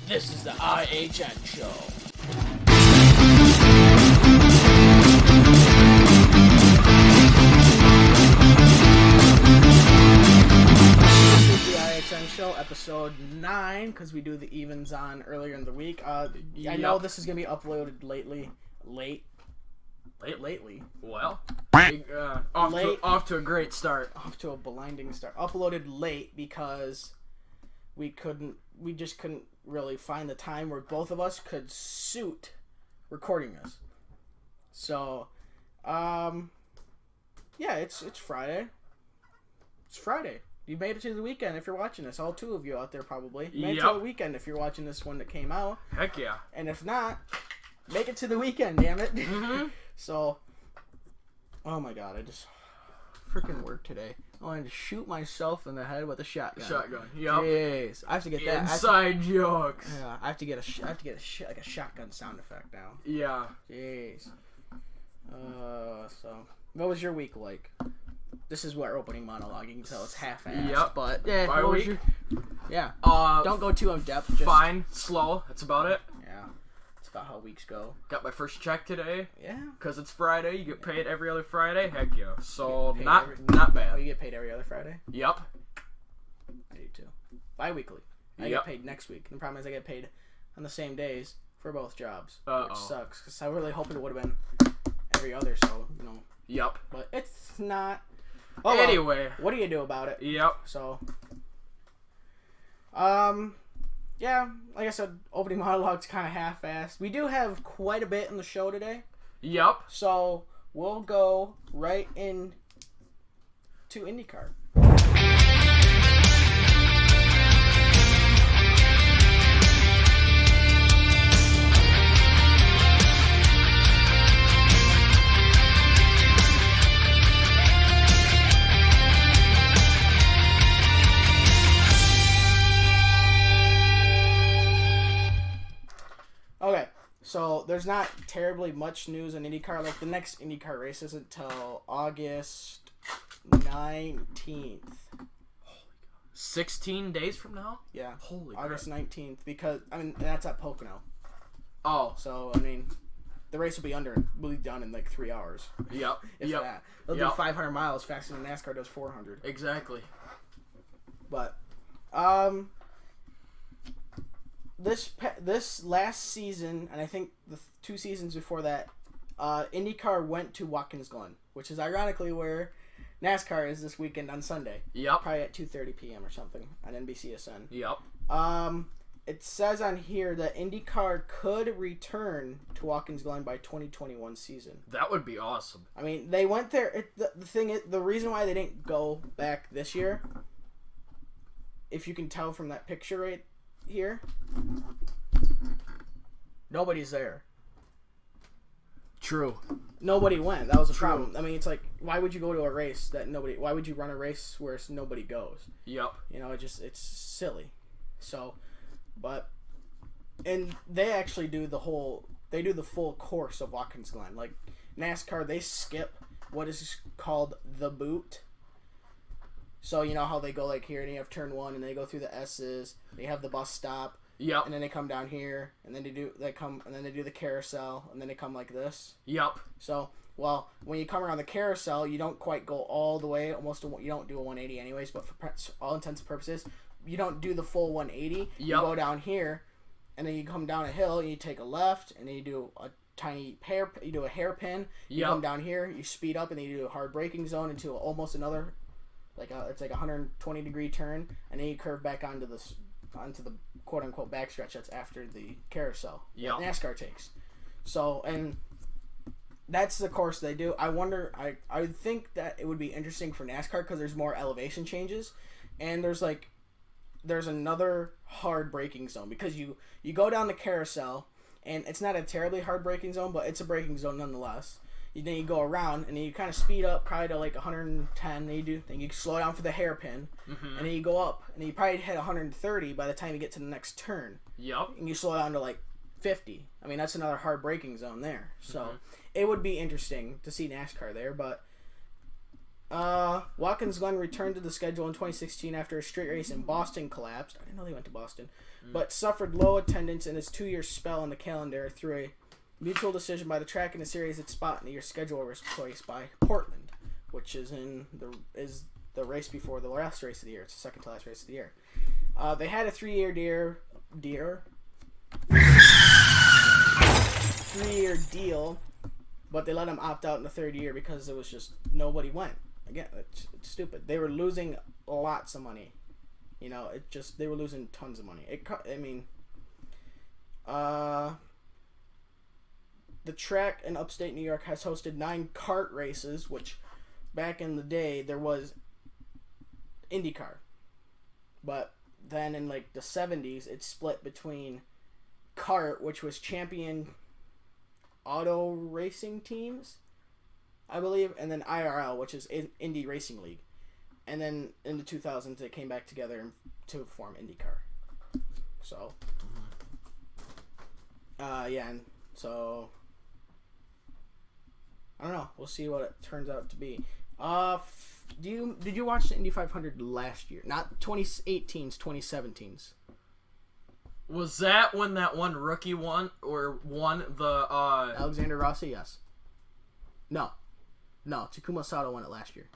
This is the IHN show. This is the IHN show, episode 9, because we do the evens on earlier in the week. I know this is going to be uploaded lately. Lately. Well, off to a great start. Off to a blinding start. Uploaded late because we just couldn't really find the time where both of us could suit recording this. So, yeah, it's Friday. It's Friday. You made it to the weekend if you're watching this. All two of you out there probably. You made it to the weekend if you're watching this one that came out. Heck yeah. And if not, make it to the weekend, damn it. Mm-hmm. So, oh my god, I just freaking worked today. I wanted to shoot myself in the head with a shotgun. Yep. Jeez, I have to get that. Inside jokes. Yeah, I have to get like a shotgun sound effect now. Yeah. Jeez. So what was your week like? This is our opening monologue. You can tell it's half-assed. Yep. But yeah, my week. Yeah. Don't go too in depth. Just, fine, slow. That's about it. Yeah. That's about how weeks go. Got my first check today. Yeah. Because it's Friday. You get paid every other Friday. Heck yeah. So not Oh, bad. you get paid every other Friday? Yep. I do too. Bi-weekly. I get paid next week. The problem is I get paid on the same days for both jobs, which sucks. Because I really hoped it would have been every other, so, you know. Yep. But it's not. Oh, anyway. What do you do about it? Yep. So, yeah, like I said, opening monologue's kind of half-assed. We do have quite a bit in the show today. Yep. So, we'll go right in to IndyCar. Okay, so there's not terribly much news in IndyCar. Like, the next IndyCar race isn't until August 19th. 16 days from now? Yeah. Holy August crap. 19th, because, I mean, that's at Pocono. Oh. So, I mean, the race will be done in like 3 hours. Yep. If that. They'll do 500 miles faster than NASCAR does 400. Exactly. But, this last season, and I think the 2 seasons before that, IndyCar went to Watkins Glen, which is ironically where NASCAR is this weekend on Sunday. Yep. Probably at 2:30 p.m. or something on NBCSN. Yep. It says on here that IndyCar could return to Watkins Glen by 2021 season. That would be awesome. I mean, they went there. The thing is, the reason why they didn't go back this year, if you can tell from that picture right here, nobody's there. True. Nobody went. That was a problem. I mean, it's like, why would you go to a race that nobody? Why would you run a race where nobody goes? Yep. You know, it's silly. So, and they actually do the full course of Watkins Glen. Like NASCAR, they skip what is called the boot. So you know how they go like here, and you have turn 1, and they go through the S's. They have the bus stop. Yep. And then they come down here, and then they do the carousel, and then they come like this. Yep. So, well, when you come around the carousel, you don't quite go all the way. You don't do a 180 anyways, but for all intents and purposes, you don't do the full 180. Yep. You go down here, and then you come down a hill, and you take a left, and then you do a tiny you do a hairpin. You come down here, you speed up, and then you do a hard braking zone into almost another, it's like a 120 degree turn, and then you curve back onto the quote unquote backstretch that's after the carousel. Yeah. NASCAR takes. So, and that's the course they do. I wonder. I think that it would be interesting for NASCAR because there's more elevation changes, and there's another hard braking zone because you go down the carousel, and it's not a terribly hard braking zone, but it's a braking zone nonetheless. Then you go around, and then you kind of speed up probably to like 110. Then you slow down for the hairpin, and then you go up, and then you probably hit 130 by the time you get to the next turn. Yep. And you slow down to like 50. I mean, that's another hard braking zone there. So it would be interesting to see NASCAR there, but Watkins Glen returned to the schedule in 2016 after a straight race in Boston collapsed. I didn't know they went to Boston, but suffered low attendance in his 2-year spell on the calendar through a mutual decision by the track in a series its spot in the year schedule was replaced by Portland, which is the race before the last race of the year. It's the second to last race of the year. They had a 3-year deal, but they let him opt out in the 3rd year because it was just nobody went. Again, it's stupid. They were losing lots of money. You know, they were losing tons of money. The track in upstate New York has hosted 9 kart races, which back in the day there was IndyCar. But then in like the 70s, it split between kart, which was champion auto racing teams, I believe, and then IRL, which is Indy Racing League. And then in the 2000s, they came back together to form IndyCar. So, and so I don't know. We'll see what it turns out to be. Did you watch the Indy 500 last year? Not 2018's, 2017's. Was that when that one rookie won the Alexander Rossi? Yes. No, Takuma Sato won it last year.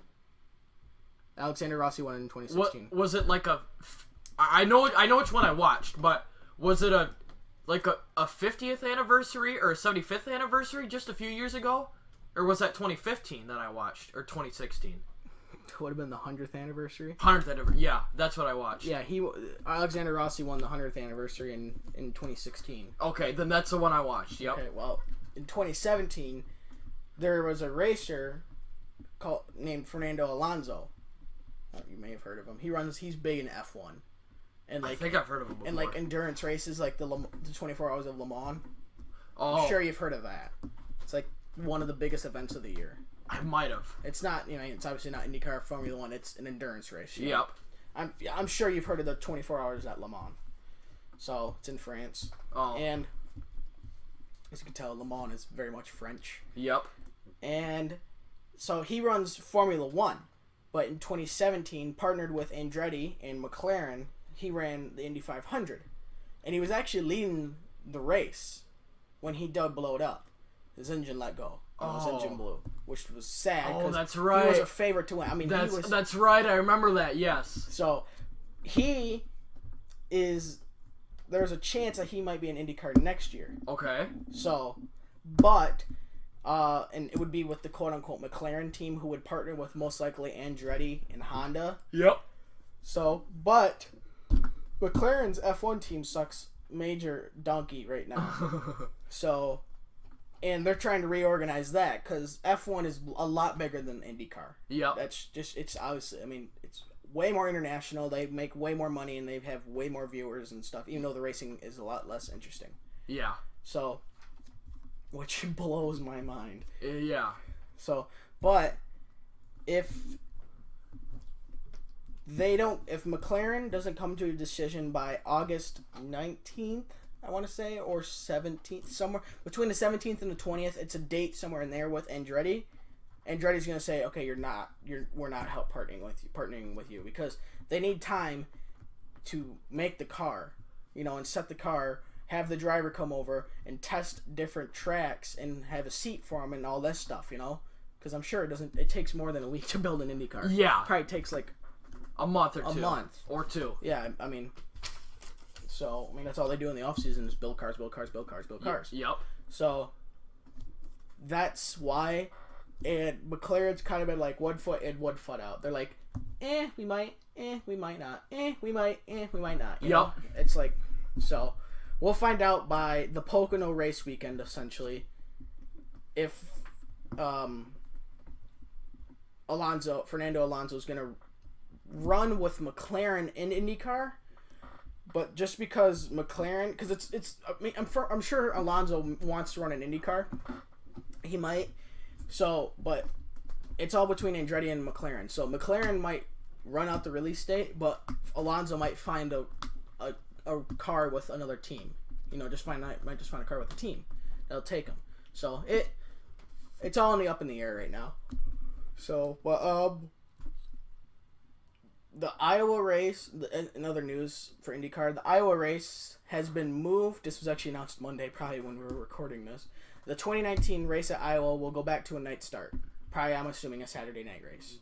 Alexander Rossi won it in 2016. What was it like I know which one I watched, but was it a 50th anniversary or a 75th anniversary just a few years ago? Or was that 2015 that I watched? Or 2016? It would have been the 100th anniversary. 100th anniversary. Yeah, that's what I watched. Yeah, Alexander Rossi won the 100th anniversary in 2016. Okay, then that's the one I watched. Yep. Okay, well, in 2017, there was a racer named Fernando Alonso. You may have heard of him. He's big in F1. And I think I've heard of him before. And like endurance races like the 24 Hours of Le Mans. Oh. I'm sure you've heard of that. It's like one of the biggest events of the year. I might have. It's not, it's obviously not IndyCar Formula 1. It's an endurance race. Yep. I'm sure you've heard of the 24 Hours at Le Mans. So, it's in France. Oh. And as you can tell, Le Mans is very much French. Yep. And so he runs Formula 1. But in 2017, partnered with Andretti and McLaren, he ran the Indy 500. And he was actually leading the race when he did blow it up. His engine let go. His engine blew, which was sad. Oh, that's right. He was a favorite to win. I mean, that's right. I remember that. Yes. So, there's a chance that he might be an IndyCar next year. Okay. So, but, and it would be with the quote-unquote McLaren team, who would partner with most likely Andretti and Honda. Yep. So, but McLaren's F1 team sucks major donkey right now. So, and they're trying to reorganize that because F1 is a lot bigger than IndyCar. Yep. It's obviously, it's way more international. They make way more money and they have way more viewers and stuff, even though the racing is a lot less interesting. Yeah. So, which blows my mind. Yeah. So, but if McLaren doesn't come to a decision by August 19th, I want to say, or 17th, somewhere between the 17th and the 20th, it's a date somewhere in there with Andretti. Andretti's going to say, okay, we're not partnering with you because they need time to make the car, and set the car, have the driver come over and test different tracks and have a seat for him and all that stuff, because I'm sure it takes more than a week to build an Indy car. Yeah. Probably takes like a month or two. A month. Or two. Yeah, so, that's all they do in the off-season is build cars. Yep. So, that's why. And McLaren's kind of been like one foot in, one foot out. They're like, we might, we might not. We might, we might not. You know? It's like, so, we'll find out by the Pocono race weekend, essentially, if Fernando Alonso is going to run with McLaren in IndyCar, but just because McLaren, because I'm sure Alonso wants to run an IndyCar, he might. So, but it's all between Andretti and McLaren. So McLaren might run out the release date, but Alonso might find a car with another team. Might just find a car with a team that'll take him. So it's all up in the air right now. So, but the Iowa race, in other news for IndyCar, the Iowa race has been moved. This was actually announced Monday, probably when we were recording this. The 2019 race at Iowa will go back to a night start. Probably, I'm assuming, a Saturday night race.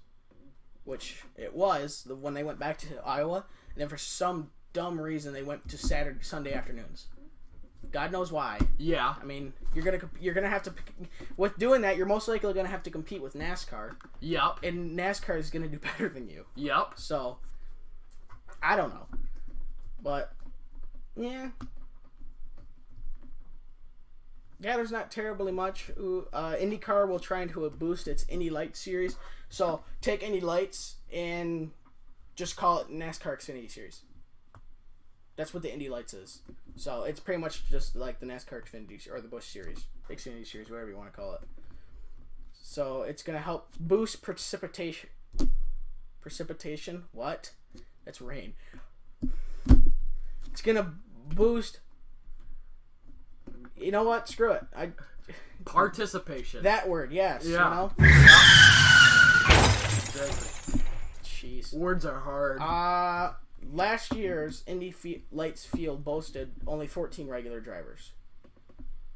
Which it was when they went back to Iowa, and then for some dumb reason they went to Sunday afternoons. God knows why. Yeah. I mean, you're gonna have to, with doing that, you're most likely gonna have to compete with NASCAR. Yep. And NASCAR is gonna do better than you. Yep. So, I don't know, but yeah, there's not terribly much. IndyCar will try to boost its Indy Lights series. So take Indy Lights and just call it NASCAR Xfinity Series. That's what the Indy Lights is. So it's pretty much just like the NASCAR Xfinity or the Busch Series, Xfinity Series, whatever you want to call it. So it's gonna help boost precipitation. Precipitation? What? That's rain. It's gonna boost. You know what? Screw it. Participation. That word, yes. Yeah. Jeez. Words are hard. Last year's Indy Lights field boasted only 14 regular drivers,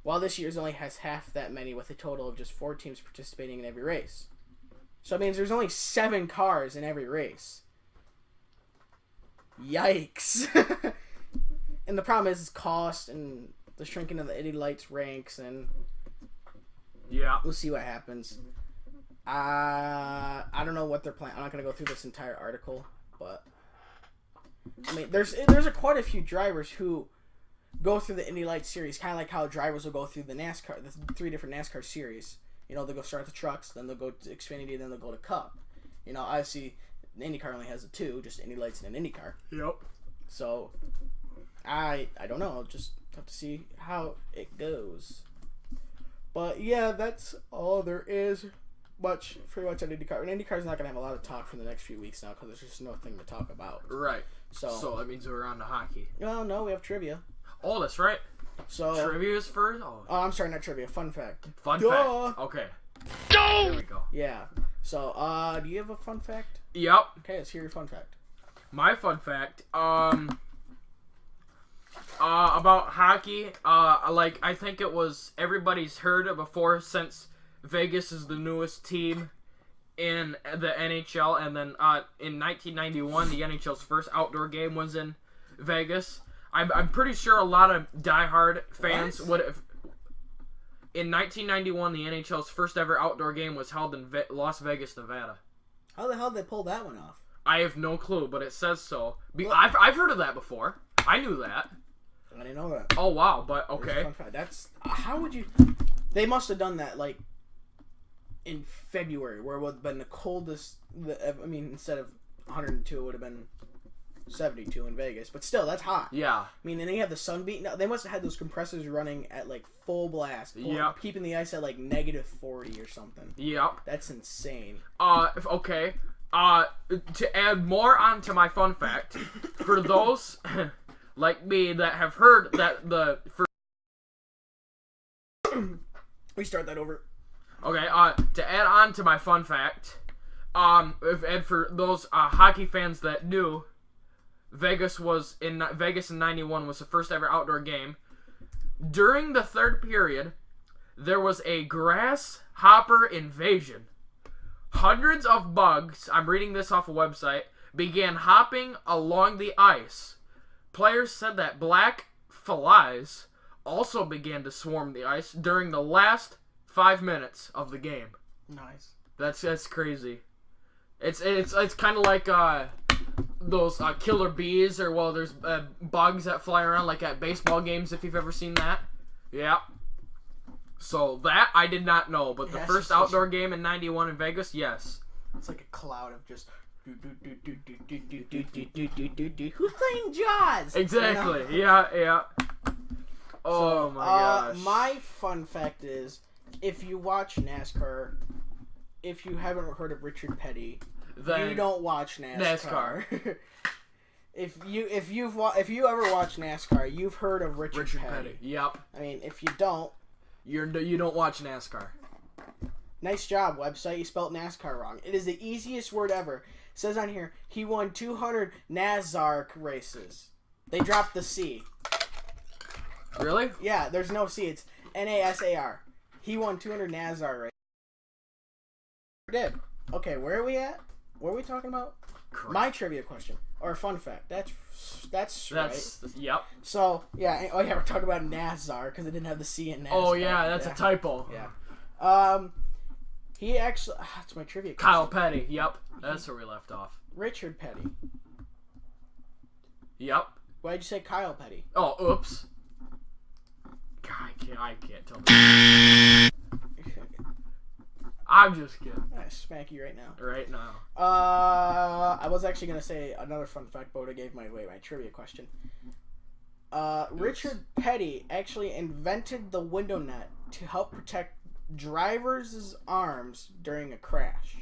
while this year's only has half that many, with a total of just 4 teams participating in every race. So it means there's only 7 cars in every race. Yikes. And the problem is cost and the shrinking of the Indy Lights ranks, and yeah, we'll see what happens. I don't know what they're planning. I'm not going to go through this entire article, but I mean, there's quite a few drivers who go through the Indy Lights series, kind of like how drivers will go through the 3 different NASCAR series. They'll go start the trucks, then they'll go to Xfinity, then they'll go to Cup. Obviously, the IndyCar only has the 2, just Indy Lights and an IndyCar. Yep. So, I don't know. I'll just have to see how it goes. But yeah, that's all there is. Pretty much on IndyCar. And IndyCar's not going to have a lot of talk for the next few weeks now because there's just nothing to talk about. Right. So that means we're on to hockey. Well, no, we have trivia. Oh, that's right. So trivia is first? Oh, I'm sorry, not trivia. Fun fact. Fun fact. Okay. There we go. Yeah. So, do you have a fun fact? Yep. Okay, let's hear your fun fact. My fun fact, about hockey, I think it was everybody's heard it before, since Vegas is the newest team in the NHL, and then in 1991, the NHL's first outdoor game was in Vegas. I'm pretty sure a lot of diehard fans would have. In 1991, the NHL's first ever outdoor game was held in Las Vegas, Nevada. How the hell did they pull that one off? I have no clue, but it says so. I've heard of that before. I knew that. I didn't know that. Oh wow, but okay. That's how would you? They must have done that in February, where it would have been the coldest. Instead of 102, it would have been 72 in Vegas. But still, that's hot. Yeah. And they have the sun beat. No, they must have had those compressors running at full blast. Yep. Keeping the ice at negative 40 or something. Yep. That's insane. Okay. To add more onto my fun fact, for those like me that have heard that we start that over. Okay, to add on to my fun fact, and for those hockey fans that knew, Vegas in 91 was the first ever outdoor game. During the third period, there was a grasshopper invasion. Hundreds of bugs, I'm reading this off a website, began hopping along the ice. Players said that black flies also began to swarm the ice during the last 5 minutes of the game. Nice. That's crazy. It's kind of like those killer bees, or there's bugs that fly around like at baseball games, if you've ever seen that. Yeah. So that I did not know, but the Yes, first it's outdoor game in '91 in Vegas, yes. It's like a cloud of just. Who's playing Jaws? Exactly. Yeah. Oh my gosh. My fun fact is, if you watch NASCAR, if you haven't heard of Richard Petty, then you don't watch NASCAR. If you ever watch NASCAR, you've heard of Richard Petty. Yep. I mean, if you don't, you don't watch NASCAR. Nice job, website. You spelled NASCAR wrong. It is the easiest word ever. It says on here, he won 200 NASCAR races. They dropped the C. Really? Yeah, there's no C. It's NASAR. He won 200 NASCAR races. Did. Okay, where are we at? What are we talking about? Correct. My trivia question. Or fun fact. That's right. Yep. So, yeah. Oh, yeah, we're talking about NASCAR because it didn't have the C in NASCAR. Oh, yeah, that's a typo. Yeah. He actually... that's my trivia question. Kyle Petty. Yep. That's where we left off. Richard Petty. Yep. Why'd you say Kyle Petty? Oh, oops. God, I can't tell. I'm just kidding. I smack you right now. Right now. I was actually gonna say another fun fact, but I gave my trivia question. Richard Petty actually invented the window net to help protect drivers' arms during a crash.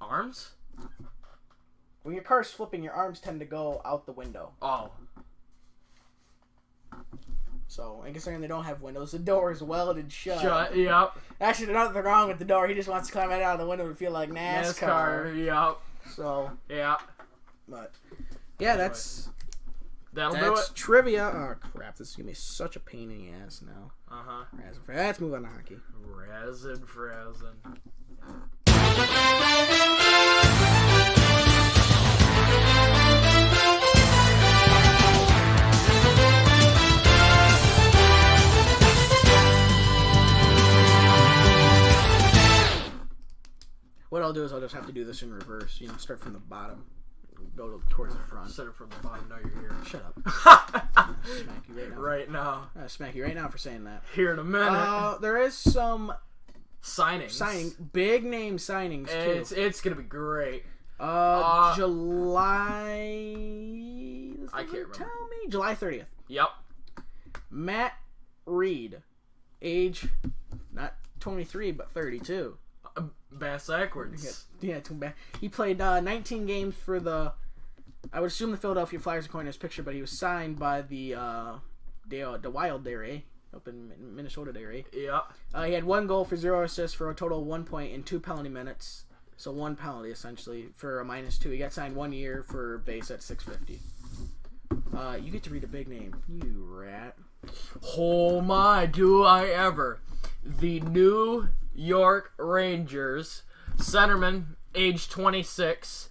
Arms? When your car's flipping, your arms tend to go out the window. Oh. So, and considering they don't have windows, the door is welded shut. Yep. Actually, there's nothing wrong with the door. He just wants to climb right out of the window and feel like NASCAR. Yep. So. Yeah. But. Yeah, that's do it. Trivia. Oh, crap. This is going to be such a pain in the ass now. Uh-huh. Let's move on to hockey. Frazzin. What I'll do is I'll just have to do this in reverse. You know, start from the bottom, go towards the front. Start from the bottom. Now you're here. Shut up. Smack you right now. Right now. I'll smack you right now for saying that. Here in a minute. There is some signings. Big name signings too. It's gonna be great. July. I can't remember. Tell me. July 30th. Yep. Matt Reed, age not 23 but 32. Bass backwards. Yeah, too bad. He played 19 games for the. I would assume the Philadelphia Flyers according to his picture, but he was signed by the Wild Dairy up in Minnesota Dairy. Yeah. He had 1 goal for 0 assists for a total of 1 point in 2 penalty minutes. So 1 penalty essentially for a -2. He got signed 1 year for base at $650. You get to read a big name, you rat. Oh my, do I ever! The New York Rangers centerman, age 26,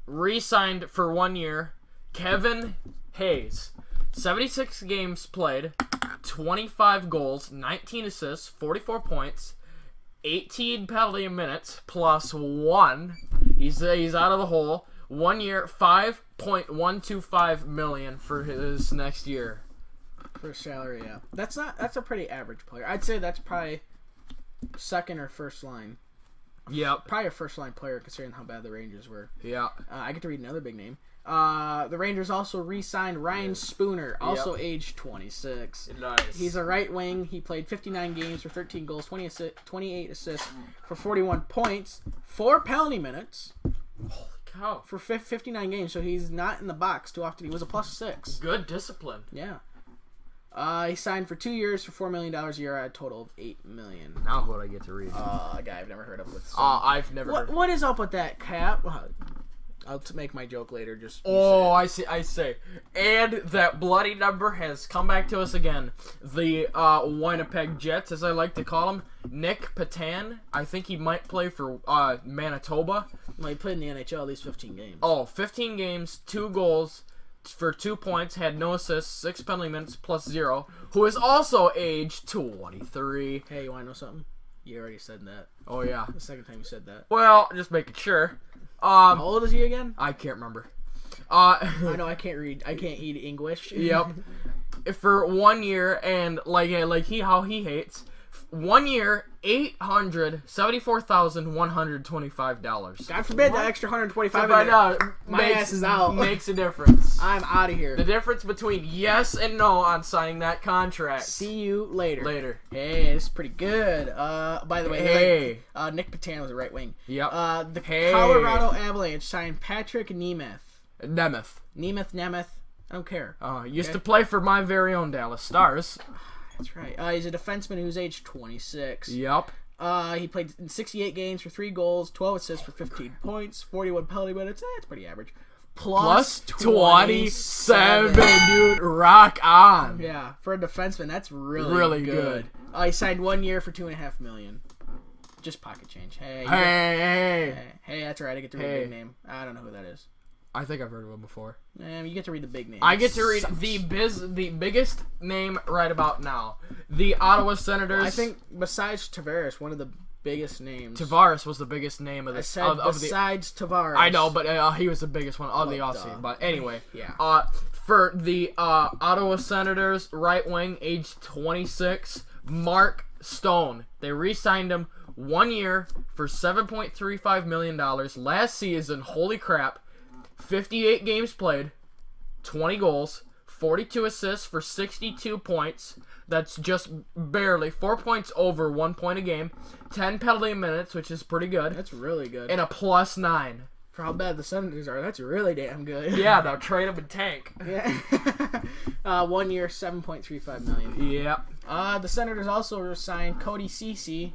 re-signed for 1 year. Kevin Hayes, 76 games played, 25 goals, 19 assists, 44 points, 18 penalty minutes plus 1. He's out of the hole. 1 year, $5.125 million for his next year. For salary, yeah. That's a pretty average player. I'd say that's probably second or first line. Yep. Probably a first line player considering how bad the Rangers were. Yeah. I get to read another big name. The Rangers also re-signed Ryan Spooner, also age 26. Nice. He's a right wing. He played 59 games for 13 goals, 28 assists for 41 points, 4 penalty minutes. Holy cow. For 59 games, so he's not in the box too often. He was a +6. Good discipline. Yeah. He signed for 2 years for $4 million a year at a total of $8 million. Now what I get to read. A guy I've never heard of with. I've never heard. What is up with that, Cap? I'll make my joke later. Just. I see. And that bloody number has come back to us again. The Winnipeg Jets, as I like to call him, Nick Patan. I think he might play for Manitoba. Well, he played in the NHL at least 15 games. 15 games, 2 goals for 2 points, had no assists, 6 penalty minutes plus 0. Who is also age 23. Hey, you want to know something? You already said that. Oh yeah, the second time you said that. Well, just making sure. How old is he again? I can't remember. I know I can't read. I can't eat English. Yep. for 1 year, and how he hates 1 year, $874,125. God forbid that extra 125. My ass is out. Makes a difference. I'm out of here. The difference between yes and no on signing that contract. See you later. Later. Hey, this is pretty good. By the way, Nick Patano was a right wing. Yep. The Colorado Avalanche signed Patrick Nemeth. Nemeth. I don't care. Used to play for my very own Dallas Stars. That's right. He's a defenseman who's age 26. Yep. He played in 68 games for 3 goals, 12 assists for 15 points, 41 penalty minutes. It's pretty average. Plus 27, dude. Rock on. Yeah, for a defenseman, that's really good. He signed 1 year for $2.5 million. Just pocket change. Hey, that's right. I get to read the big name. I don't know who that is. I think I've heard of him before. You get to read the big name. I get to read the biggest name right about now. The Ottawa Senators. I think besides Tavares, one of the biggest names. Tavares was the biggest name of the. Besides Tavares. I know, but he was the biggest one of the offseason. But anyway, yeah. For the Ottawa Senators, right wing, age 26, Mark Stone. They re-signed him 1 year for $7.35 million last season. Holy crap. 58 games played, 20 goals, 42 assists for 62 points. That's just barely 4 points over 1 point a game. 10 penalty minutes, which is pretty good. That's really good. And a +9. For how bad the Senators are, that's really damn good. Yeah, now trade him and tank. Yeah. 1 year, $7.35 million. Yep. The Senators also signed Cody Ceci.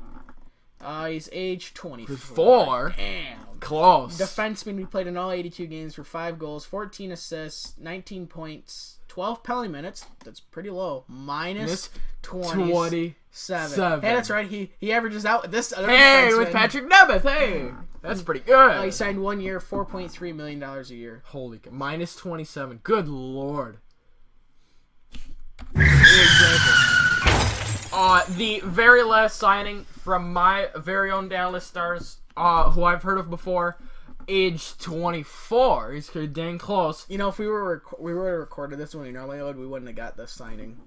He's age 24. 4? Damn. Close. Defenseman, he played in all 82 games for 5 goals, 14 assists, 19 points, 12 penalty minutes. That's pretty low. Minus 27. Hey, that's right. He averages out with this other defenseman. With Patrick Nemeth. Hey, that's pretty good. He signed 1 year, $4.3 million a year. Holy cow. Minus 27. Good lord. The very last signing from my very own Dallas Stars, who I've heard of before, age 24. He's dang close. You know, if we were recorded this when we normally would, we wouldn't have got this signing.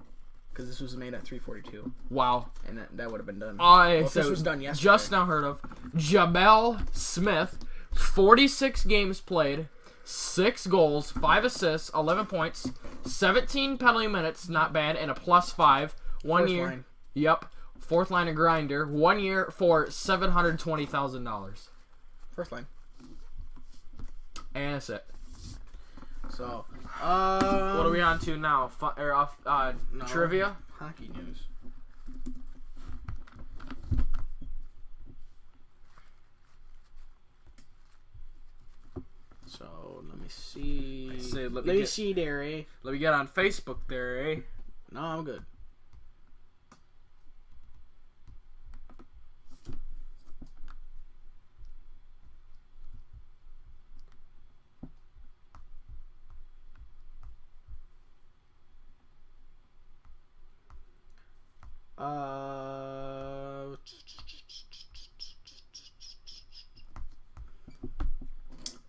Because this was made at 3:42. Wow. And that would have been done. If this was done yesterday. Just now heard of. Jamel Smith, 46 games played, 6 goals, 5 assists, 11 points, 17 penalty minutes, not bad, and a +5. 1 year. Line. Yep. Fourth line of grinder. 1 year for $720,000. First line. And that's it. So, what are we on to now? Trivia? Hockey news. So, let me see. Let me see there, eh? Let me get on Facebook there, eh? No, I'm good.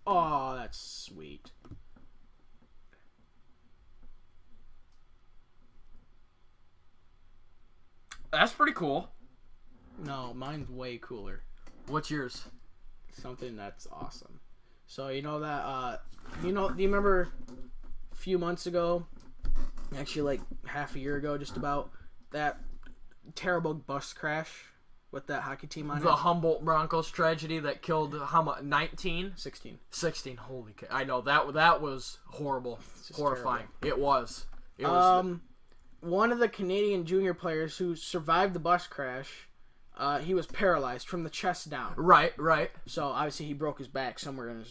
Oh, that's sweet. That's pretty cool. No, mine's way cooler. What's yours? Something that's awesome. So you know that do you remember a few months ago, actually like half a year ago, just about, that terrible bus crash with that hockey team on it? The Humboldt Broncos tragedy that killed how much? 19? 16. 16. Holy cow. I know that was horrible. Horrifying. Terrible. It was. One of the Canadian junior players who survived the bus crash, he was paralyzed from the chest down. Right. So obviously he broke his back somewhere.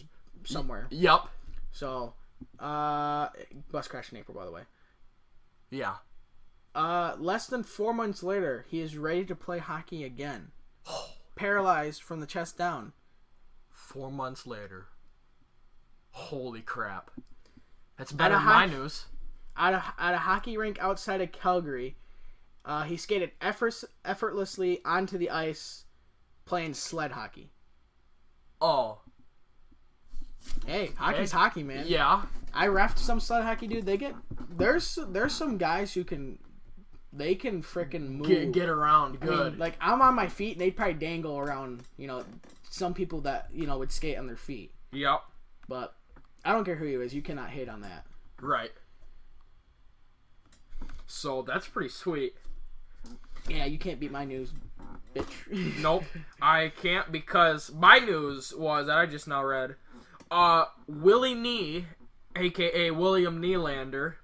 Yep. So, bus crash in April, by the way. Yeah. Less than 4 months later, he is ready to play hockey again. Paralyzed from the chest down. 4 months later. Holy crap. That's better than my news. At a hockey rink outside of Calgary, he skated effortlessly onto the ice playing sled hockey. Oh. Hey, hockey's hockey, man. Yeah. I reffed some sled hockey, dude. There's some guys who can freaking move. Get around good. I mean, like, I'm on my feet, and they'd probably dangle around, some people that, would skate on their feet. Yep. But I don't care who he is. You cannot hate on that. Right. So, that's pretty sweet. Yeah, you can't beat my news, bitch. Nope. I can't, because my news was, that I just now read, Willie Nee, a.k.a. William Nylander,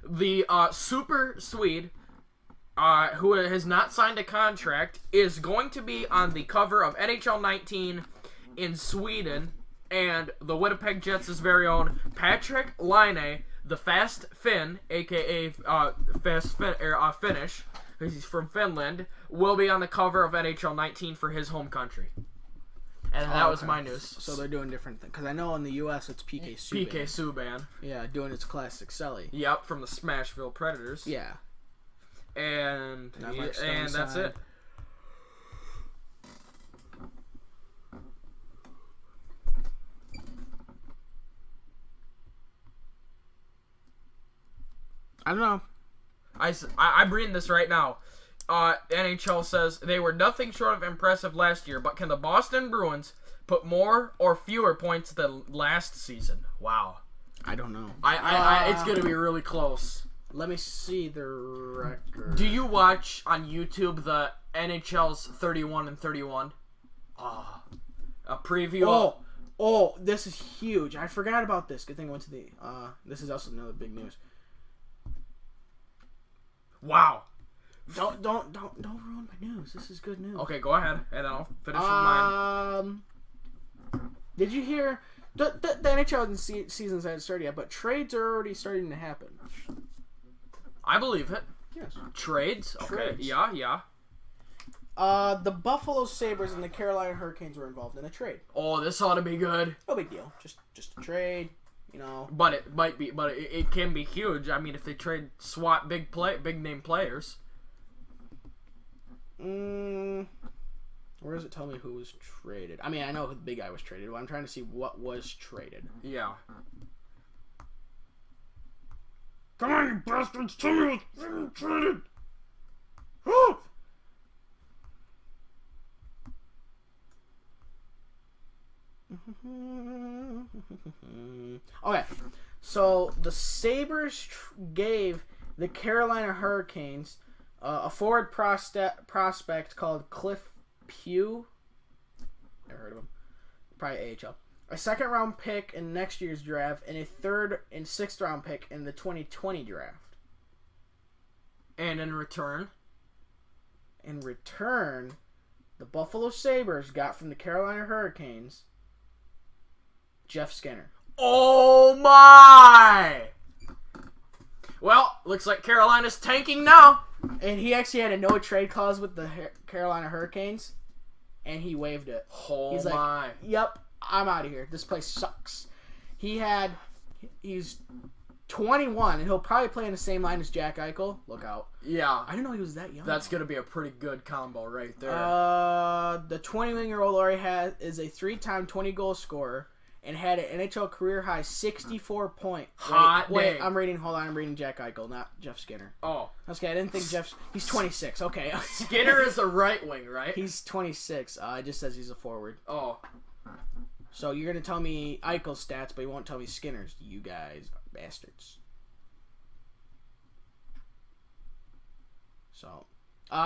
the super Swede, who has not signed a contract, is going to be on the cover of NHL 19 in Sweden, and the Winnipeg Jets' very own Patrick Laine, the Fast Finn, a.k.a. Finnish, because he's from Finland, will be on the cover of NHL 19 for his home country. And that was my news. So they're doing different things. Because I know in the U.S. it's PK Subban. PK Subban. Yeah, doing its classic Selly. Yep, from the Smashville Predators. Yeah. And that's it. I don't know. I'm reading this right now. NHL says they were nothing short of impressive last year, but can the Boston Bruins put more or fewer points than last season? Wow. I don't know. It's gonna be really close. Let me see the record. Do you watch on YouTube the NHL's 31 and 31? A preview. Oh, this is huge. I forgot about this. Good thing I went to the. This is also another big news. Wow. Don't ruin my news. This is good news. Okay, go ahead, and then I'll finish with mine. Did you hear the NHL seasons hadn't started yet, but trades are already starting to happen. I believe it. Yes. Trades? Okay. Trades. Yeah. The Buffalo Sabres and the Carolina Hurricanes were involved in a trade. Oh, this ought to be good. No big deal. Just a trade, But it might be. But it can be huge. I mean, if they swap big name players. Where does it tell me who was traded? I mean, I know who the big guy was traded, but I'm trying to see what was traded. Yeah. Come on, you bastards! Tell me what's traded! Okay, so the Sabres gave the Carolina Hurricanes a forward prospect called Cliff Pugh. Never heard of him. Probably AHL. A second-round pick in next year's draft, and a third and sixth-round pick in the 2020 draft. And in return? In return, the Buffalo Sabres got from the Carolina Hurricanes Jeff Skinner. Oh my! Well, looks like Carolina's tanking now. And he actually had a no-trade clause with the Carolina Hurricanes, and he waived it. Oh He's my! Like, yep, I'm out of here. This place sucks. He's 21, and he'll probably play in the same line as Jack Eichel. Look out. Yeah. I didn't know he was that young. That's going to be a pretty good combo right there. The 21-year-old Laurie is a 3-time 20-goal scorer and had an NHL career-high 64 point. Wait, I'm reading Jack Eichel, not Jeff Skinner. Oh. Okay, I didn't think he's 26. Okay. Skinner is a right wing, right? He's 26. It just says he's a forward. Oh. So you're going to tell me Eichel's stats, but you won't tell me Skinner's. You guys are bastards. So,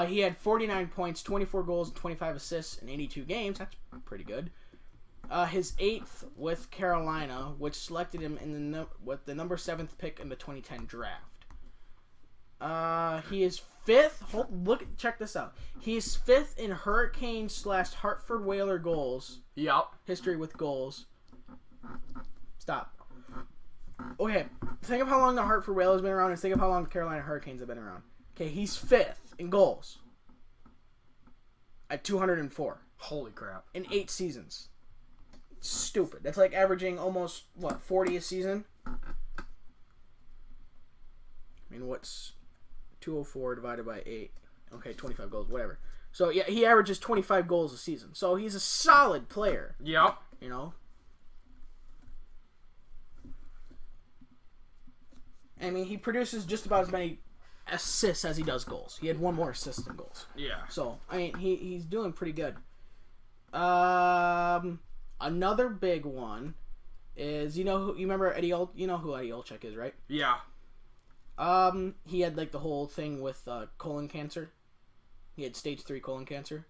he had 49 points, 24 goals, and 25 assists in 82 games. That's pretty good. His 8th with Carolina, which selected him with the number 7th pick in the 2010 draft. He is 5th. Check this out. He's 5th in Hurricane/Hartford Whaler goals. Yep. History with goals. Stop. Okay, think of how long the Hartford Whalers have been around, and think of how long the Carolina Hurricanes have been around. Okay, he's 5th in goals at 204. Holy crap! In 8 seasons. Stupid. That's like averaging almost 40 a season. I mean, what's 204 divided by 8? Okay, 25 goals, whatever. So yeah, he averages 25 goals a season. So he's a solid player. Yep. I mean, he produces just about as many assists as he does goals. He had one more assist than goals. Yeah. So, I mean, he's doing pretty good. Another big one is, you remember Eddie you know who Eddie Olczyk is, right? Yeah. He had like the whole thing with colon cancer. He had stage 3 colon cancer.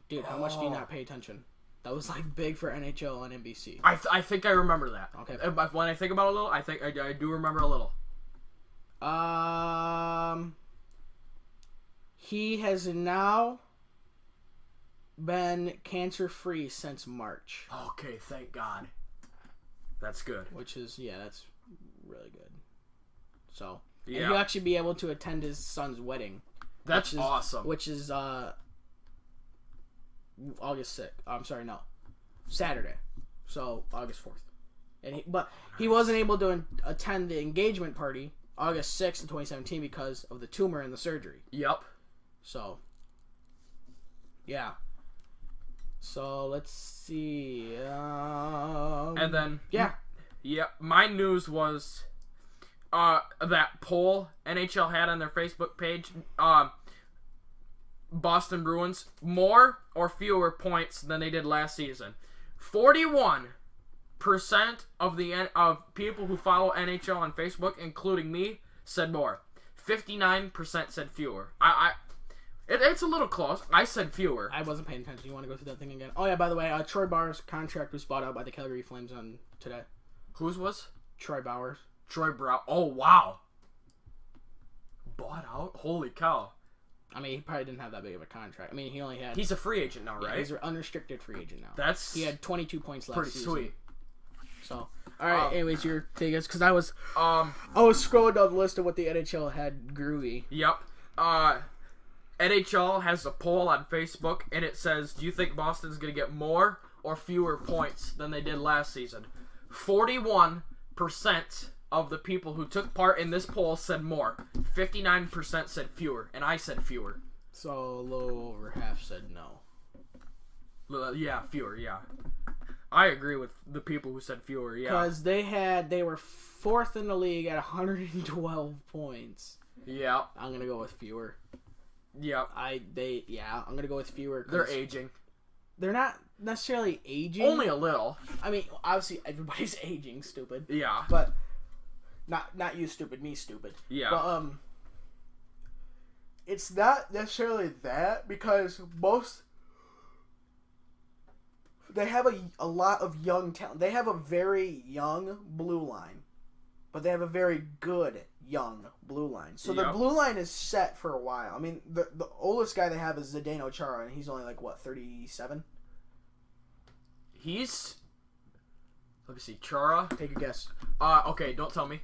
Dude, how much do you not pay attention? That was like big for NHL and NBC. I think I remember that. Okay. When I think about it a little, I think I do remember a little. He has now been cancer-free since March. Okay, thank God. That's good. Which is, that's really good. So, yeah. And he'll actually be able to attend his son's wedding. That's awesome. Which is, August 6th. I'm sorry, no. Saturday. So, August 4th. But he wasn't able to attend the engagement party August 6th in 2017 because of the tumor and the surgery. Yep. So, yeah. So, let's see. And then... Yeah. Yep. My news was that poll NHL had on their Facebook page. Boston Bruins, more or fewer points than they did last season. 41% of people who follow NHL on Facebook, including me, said more. 59% said fewer. It's a little close. I said fewer. I wasn't paying attention. You want to go through that thing again? Oh yeah, by the way, Troy Bauer's contract was bought out by the Calgary Flames on today. Whose was? Troy Bauer's. Troy Brown. Oh wow. Bought out? Holy cow. I mean, he probably didn't have that big of a contract. I mean, he only had... He's a free agent now, right? He's an unrestricted free agent now. He had 22 points last pretty season. Sweet. So, all right. Anyways, your thing is because I was scrolling down the list of what the NHL had groovy. Yep. NHL has a poll on Facebook, and it says, "Do you think Boston's gonna get more or fewer points than they did last season?" 41% of the people who took part in this poll said more. 59% said fewer, and I said fewer. So a little over half said no. Yeah, fewer. Yeah, I agree with the people who said fewer. Yeah, because they were 4th in the league at 112 points. Yeah, I'm gonna go with fewer. Yeah, I'm gonna go with fewer. They're aging. They're not necessarily aging. Only a little. I mean, obviously everybody's aging, stupid. Yeah, but. Not you stupid, me stupid. Yeah. But, it's not necessarily that because they have a lot of young talent. They have a very young blue line, but they have a very good young blue line. So the blue line is set for a while. I mean, the oldest guy they have is Zdeno Chara, and he's only like, what, 37? Let me see, Chara. Take a guess. Okay, don't tell me.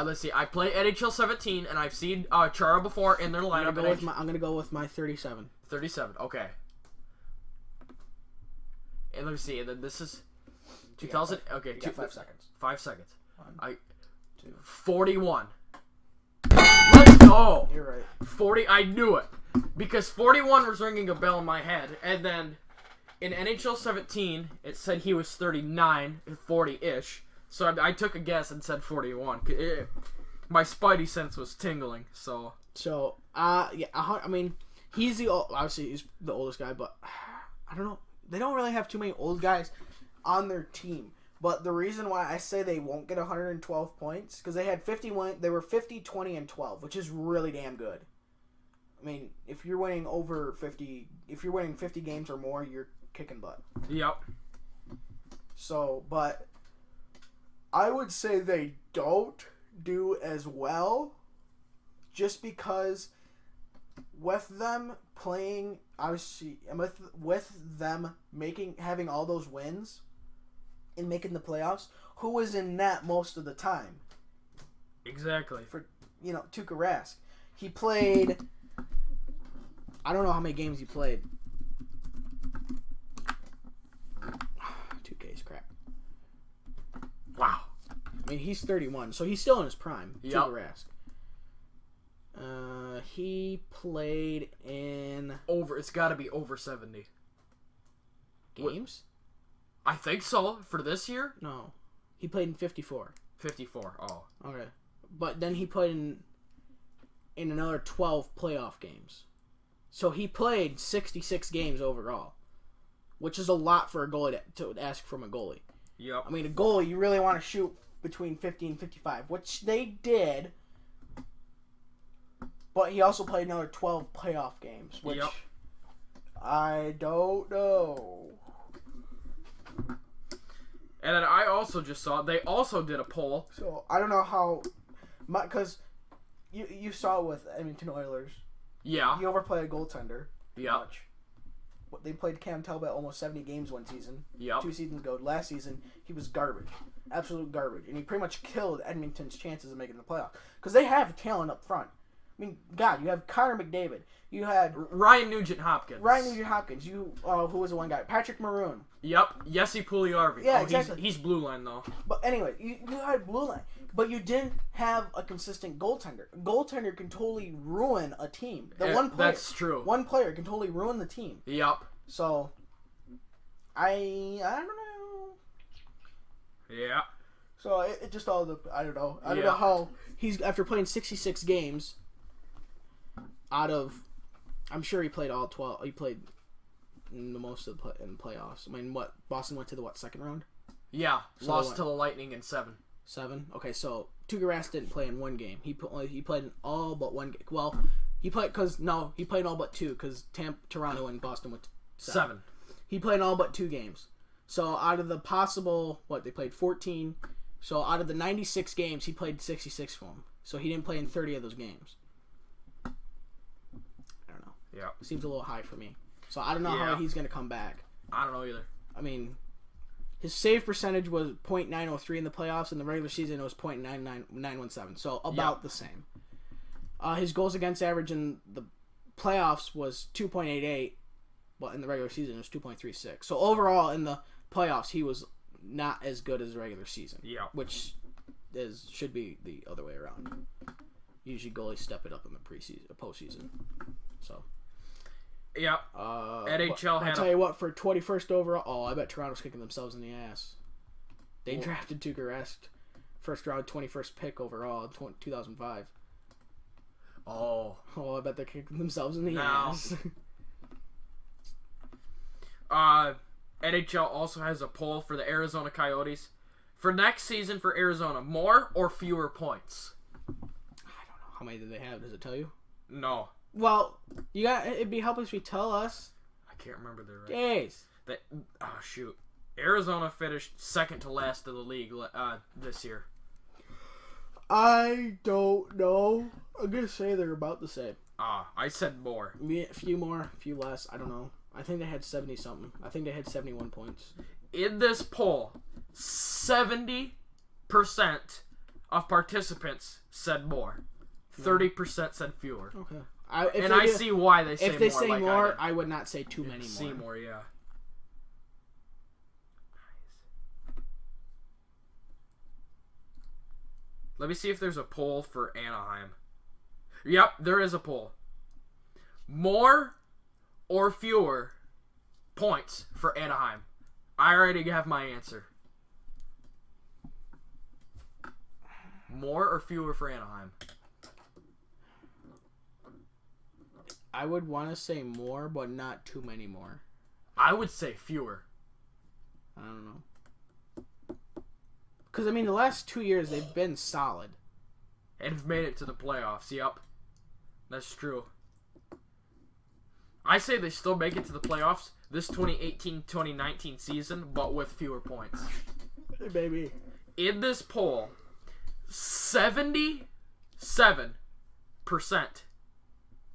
Let's see. I play NHL 17, and I've seen Chara before in their lineup. I'm gonna go with my 37. 37. Okay. And let me see. And then this is 2000. Okay, you got 5 seconds. 5 seconds. 1, 2. 41. Let's go. You're right. 40. I knew it because 41 was ringing a bell in my head, and then in NHL 17 it said he was 39, 40-ish. So I took a guess and said 41. My spidey sense was tingling. So I mean, obviously he's the oldest guy, but I don't know. They don't really have too many old guys on their team. But the reason why I say they won't get 112 points because they had 51. They were 50, 20, and 12, which is really damn good. I mean, if you're winning over 50, if you're winning 50 games or more, you're kicking butt. Yep. So, but I would say they don't do as well just because with them playing, obviously, with them having all those wins and making the playoffs, who was in net most of the time? Exactly. For, Tuukka Rask. He played, I don't know how many games he played. 2K's crap. Wow. I mean, he's 31, so he's still in his prime. Yep. Tuukka Rask. He played in it's got to be over 70 games. I think so for this year. No, he played in 54. 54. Oh. Okay. But then he played in another 12 playoff games. So he played 66 games overall, which is a lot for a goalie to ask from a goalie. Yep. I mean, a goalie, you really want to shoot between 50 and 55, which they did. But he also played another 12 playoff games, which I don't know. And then I also just saw, they also did a poll. So, I don't know how, because you saw it with Edmonton Oilers. Yeah. He overplayed a goaltender. Yeah. They played Cam Talbot almost 70 games one season. Yeah. 2 seasons ago. Last season, he was garbage. Absolute garbage. And he pretty much killed Edmonton's chances of making the playoffs. Because they have talent up front. I mean, God, you have Connor McDavid. You had Ryan Nugent-Hopkins. You, who was the one guy? Patrick Maroon. Yep. Jesse Puljujärvi. Yeah, exactly. He's blue line, though. But anyway, you had blue line. But you didn't have a consistent goaltender. A goaltender can totally ruin a team. One player. That's true. One player can totally ruin the team. Yep. So, I don't know. Yeah. So it just all I don't know. I don't know how he's after playing 66 games out of. I'm sure he played all 12. He played the most of the in the playoffs. I mean, what Boston went to the second round? Yeah, so lost to the Lightning in 7. 7. Okay, so Tuukka Rask didn't play in one game. He played in all but one game. Well, he played he played in all but 2 because Toronto and Boston went 7. He played in all but 2 games. So out of the possible they played 14. So out of the 96 games, he played 66 for them. So he didn't play in 30 of those games. I don't know. Yeah. Seems a little high for me. So I don't know how he's going to come back. I don't know either. I mean, his save percentage was .903 in the playoffs. In the regular season, it was .917. So about the same. His goals against average in the playoffs was 2.88. But in the regular season, it was 2.36. So overall, in the playoffs, he was not as good as the regular season. Yeah. Which should be the other way around. Usually goalies step it up in the postseason. So. Yeah. NHL had. I'll tell you what, for 21st overall, I bet Toronto's kicking themselves in the ass. They drafted Tuukka Rask, first round, 21st pick overall in 2005. Oh, I bet they're kicking themselves in the ass. NHL also has a poll for the Arizona Coyotes for next season for Arizona: more or fewer points? I don't know. How many do they have? Does it tell you? No. Well, it'd be helpful if you tell us. I can't remember their days. Shoot. Arizona finished second to last in the league this year. I don't know. I'm gonna say they're about the same. I said more. A few more, a few less. I don't know. I think they had 70 something. I think they had 71 points. In this poll, 70% of participants said more. 30% said fewer. Okay. I see why they say more. If they say like more, I would not say too many more. See more, yeah. Let me see if there's a poll for Anaheim. Yep, there is a poll. More or fewer points for Anaheim? I already have my answer. More or fewer for Anaheim? I would want to say more, but not too many more. I would say fewer. I don't know. Because, I mean, the last 2 years, they've been solid. And have made it to the playoffs, yep. That's true. I say they still make it to the playoffs this 2018-2019 season, but with fewer points. Maybe. In this poll, 77%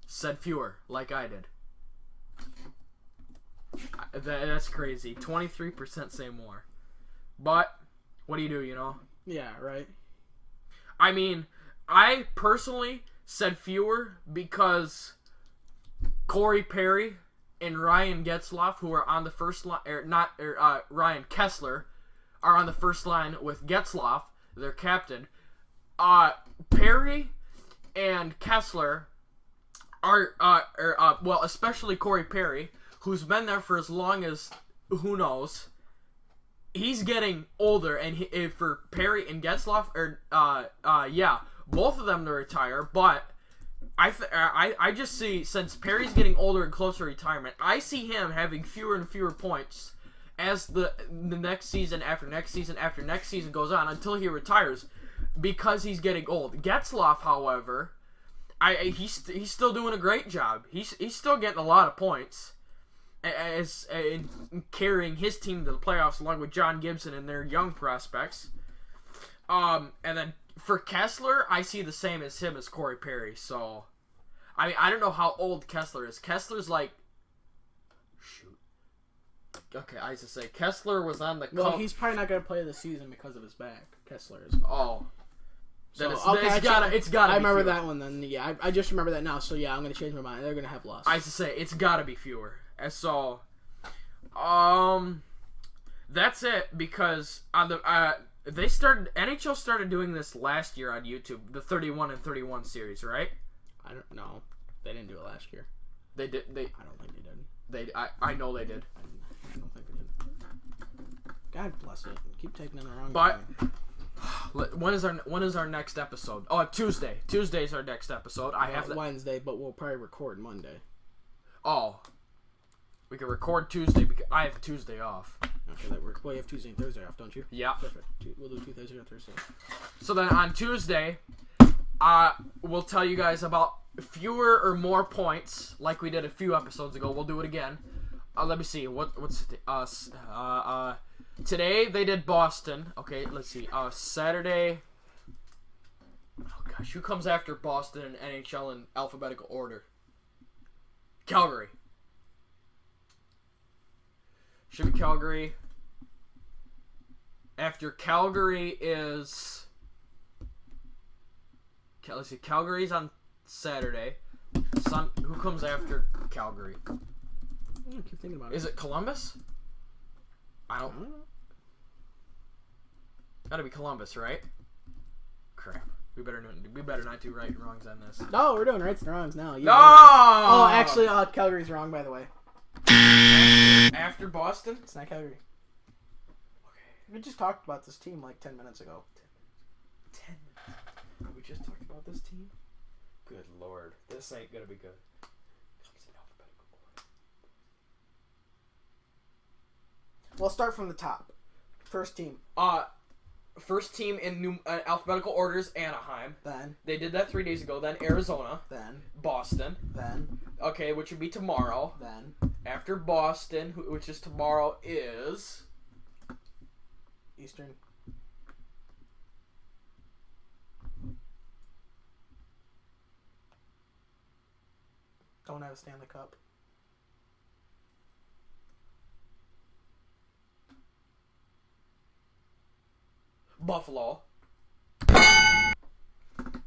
said fewer, like I did. That's crazy. 23% say more. But, what do you do, you know? Yeah, right. I mean, I personally said fewer because Corey Perry and Ryan Getzlaf, who are on the first line, Ryan Kessler, are on the first line with Getzlaf, their captain. Perry and Kessler are, especially Corey Perry, who's been there for as long as, who knows, he's getting older, and for Perry and Getzlaf, both of them to retire, but I just see, since Perry's getting older and closer to retirement, I see him having fewer and fewer points as the next season after next season after next season goes on until he retires, because he's getting old. Getzlaf, however, he's still doing a great job. He's still getting a lot of points as in carrying his team to the playoffs along with John Gibson and their young prospects. And then for Kessler, I see the same as him as Corey Perry. So, I mean, I don't know how old Kessler is. Kessler's like, shoot. Okay, I used to say Kessler was on the. Well, he's probably not gonna play this season because of his back. Kessler is. Oh. So, It's gotta. I remember fewer. that one. Then yeah, I just remember that now. So yeah, I'm gonna change my mind. They're gonna have lost. I used to say it's gotta be fewer. And so, that's it, because on the NHL started doing this last year on YouTube, the 31 and 31 series, right? I don't know. They didn't do it last year. They did. I don't think they did. I know they did. I don't think they did. God bless it. Keep taking them the wrong But when is our next episode? Oh, Tuesday. Tuesday's our next episode. I have Wednesday, but we'll probably record Monday. Oh. We can record Tuesday because I have Tuesday off. Okay, that works. Well, you have Tuesday and Thursday off, don't you? Yeah. Perfect. We'll do Tuesday and Thursday. So then on Tuesday, we'll tell you guys about fewer or more points, like we did a few episodes ago. We'll do it again. Let me see. What's today they did Boston. Okay, let's see. Saturday. Oh gosh, who comes after Boston and NHL in alphabetical order? Calgary. Should be Calgary. After Calgary is... Let's see. Calgary's on Saturday. Who comes after Calgary? I keep thinking about it. Is it Columbus? I don't know. Gotta be Columbus, right? Crap. We better not do right and wrongs on this. No, we're doing rights and wrongs now. No! Oh, actually, Calgary's wrong, by the way. After Boston? It's not Calgary. Okay. We just talked about this team like 10 minutes ago. 10 minutes. We just talked about this team? Good lord. This ain't gonna be good. Comes in alphabetical order. We'll start from the top. First team. First team in alphabetical order is Anaheim. Then. They did that 3 days ago. Then Arizona. Then. Boston. Then. Okay, which would be tomorrow. Then. After Boston, which is tomorrow, is... Eastern. Don't have a Stanley Cup. Buffalo.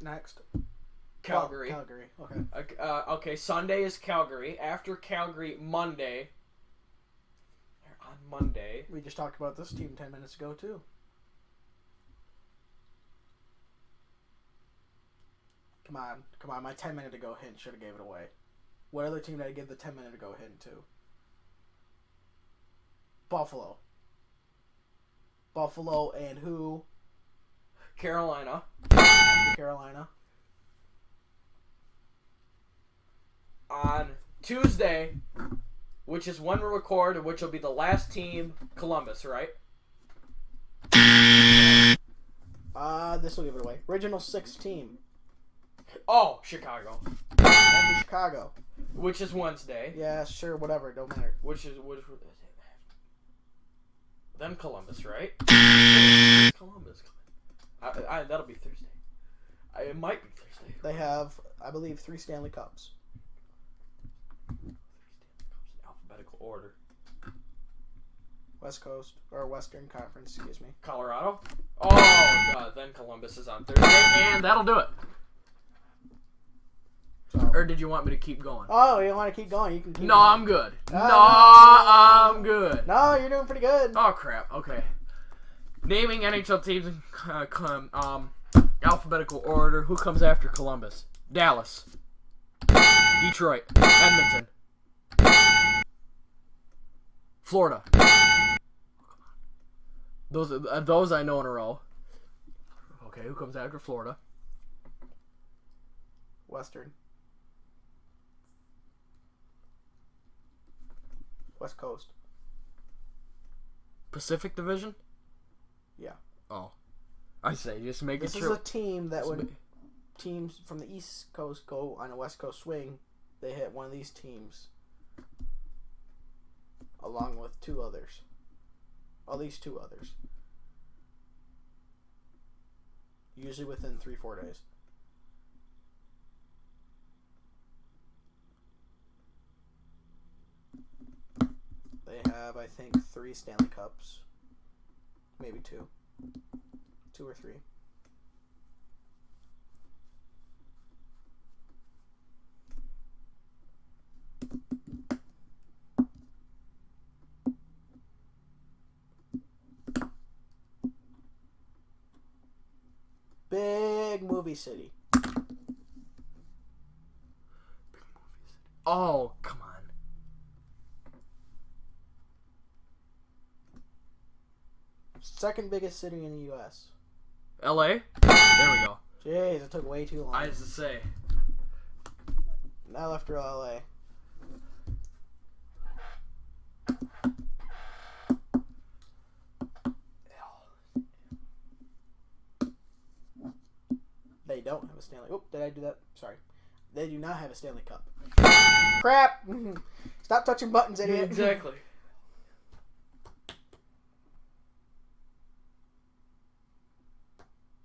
Next. Calgary. Calgary. Okay. Okay, Sunday is Calgary. After Calgary, Monday. On Monday. We just talked about this team 10 minutes ago, too. Come on. My 10-minute ago hint should have gave it away. What other team did I give the 10-minute ago hint to? Buffalo. Buffalo and who? Carolina. Carolina. On Tuesday, which is when we record, which will be the last team, Columbus, right? This will give it away. Original 6 team. Oh, Chicago. After Chicago. Which is Wednesday. Yeah, sure, whatever, don't matter. Which then Columbus, right? Columbus. That'll be Thursday. It might be Thursday. They have, I believe, 3 Stanley Cups. 3 Stanley Cups in alphabetical order. West Coast, or Western Conference, excuse me. Colorado? Oh, God, then Columbus is on Thursday, and that'll do it. So. Or did you want me to keep going? Oh, you want to keep going? You can keep No, going. I'm good. I'm good. No, you're doing pretty good. Oh, crap. Okay. Naming NHL teams in alphabetical order. Who comes after Columbus? Dallas. Detroit. Edmonton. Florida. Those I know in a row. Okay, who comes after Florida? Western. West Coast. Pacific Division? Yeah. Oh. I say, just make it This is a team that when teams from the East Coast go on a West Coast swing, they hit one of these teams along with two others. At least two others. Usually within 3-4 days. They have, I think, 3 Stanley Cups. Maybe 2. 2 or 3. Big movie city. Oh, come on. Second biggest city in the U.S. L.A.? There we go. Jeez, it took way too long. I used to say. Now after L.A. They don't have a Stanley. Oh, did I do that? Sorry. They do not have a Stanley Cup. Crap! Stop touching buttons, idiot. Exactly.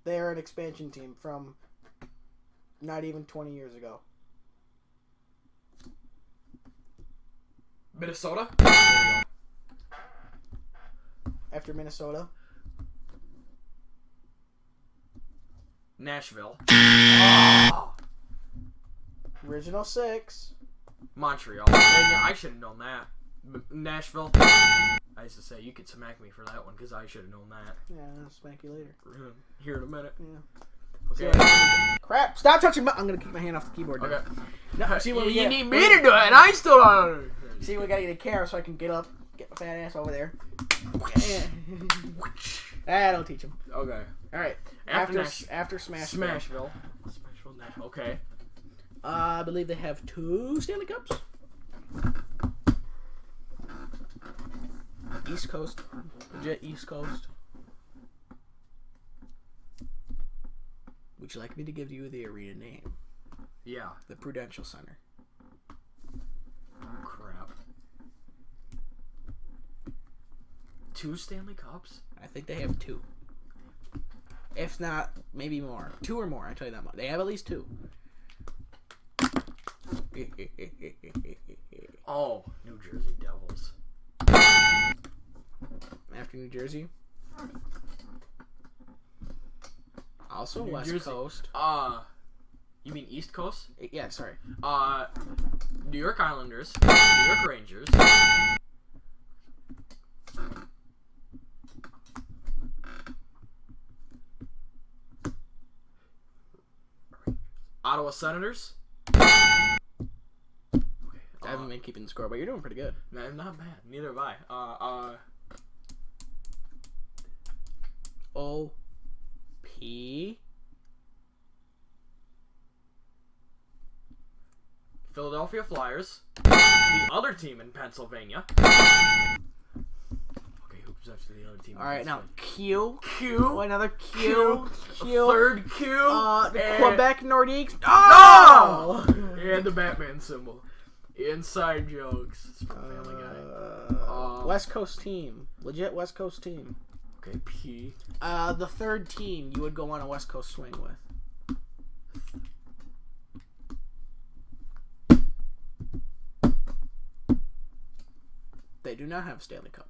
They are an expansion team from not even 20 years ago. Minnesota? After Minnesota. Nashville. Oh! Original 6. Montreal. I should have known that. Nashville. I used to say, you could smack me for that one because I should have known that. Yeah, I'll smack you later. Here in a minute. Yeah. Okay. Crap! Stop touching I'm gonna keep my hand off the keyboard now. Okay. No, see what you need me to do it, and I still don't. See, we gotta get a camera so I can get up, get my fat ass over there. That'll teach him. Okay. Alright. After Smashville. Smashville. Okay. I believe they have 2 Stanley Cups. East Coast. Legit East Coast. Would you like me to give you the arena name? Yeah. The Prudential Center. Oh, crap. 2 Stanley Cups? I think they have 2. If not, maybe more. 2 or more, I tell you that much. They have at least 2. Oh, New Jersey Devils. After New Jersey. Also New West Jersey. Coast. You mean East Coast? Yeah, sorry. New York Islanders, New York Rangers. Ottawa Senators. I haven't been keeping the score, but you're doing pretty good. Not bad. Neither have I. O-P... Philadelphia Flyers. The other team in Pennsylvania. Okay, who's after the other team? Alright, now Q. Q. Another Q. Third Q. The Quebec Nordiques. Oh! And the Batman symbol. Inside jokes. It's from Family Guy. West Coast team. Legit West Coast team. Okay, P. The third team you would go on a West Coast swing with. They do not have Stanley Cup.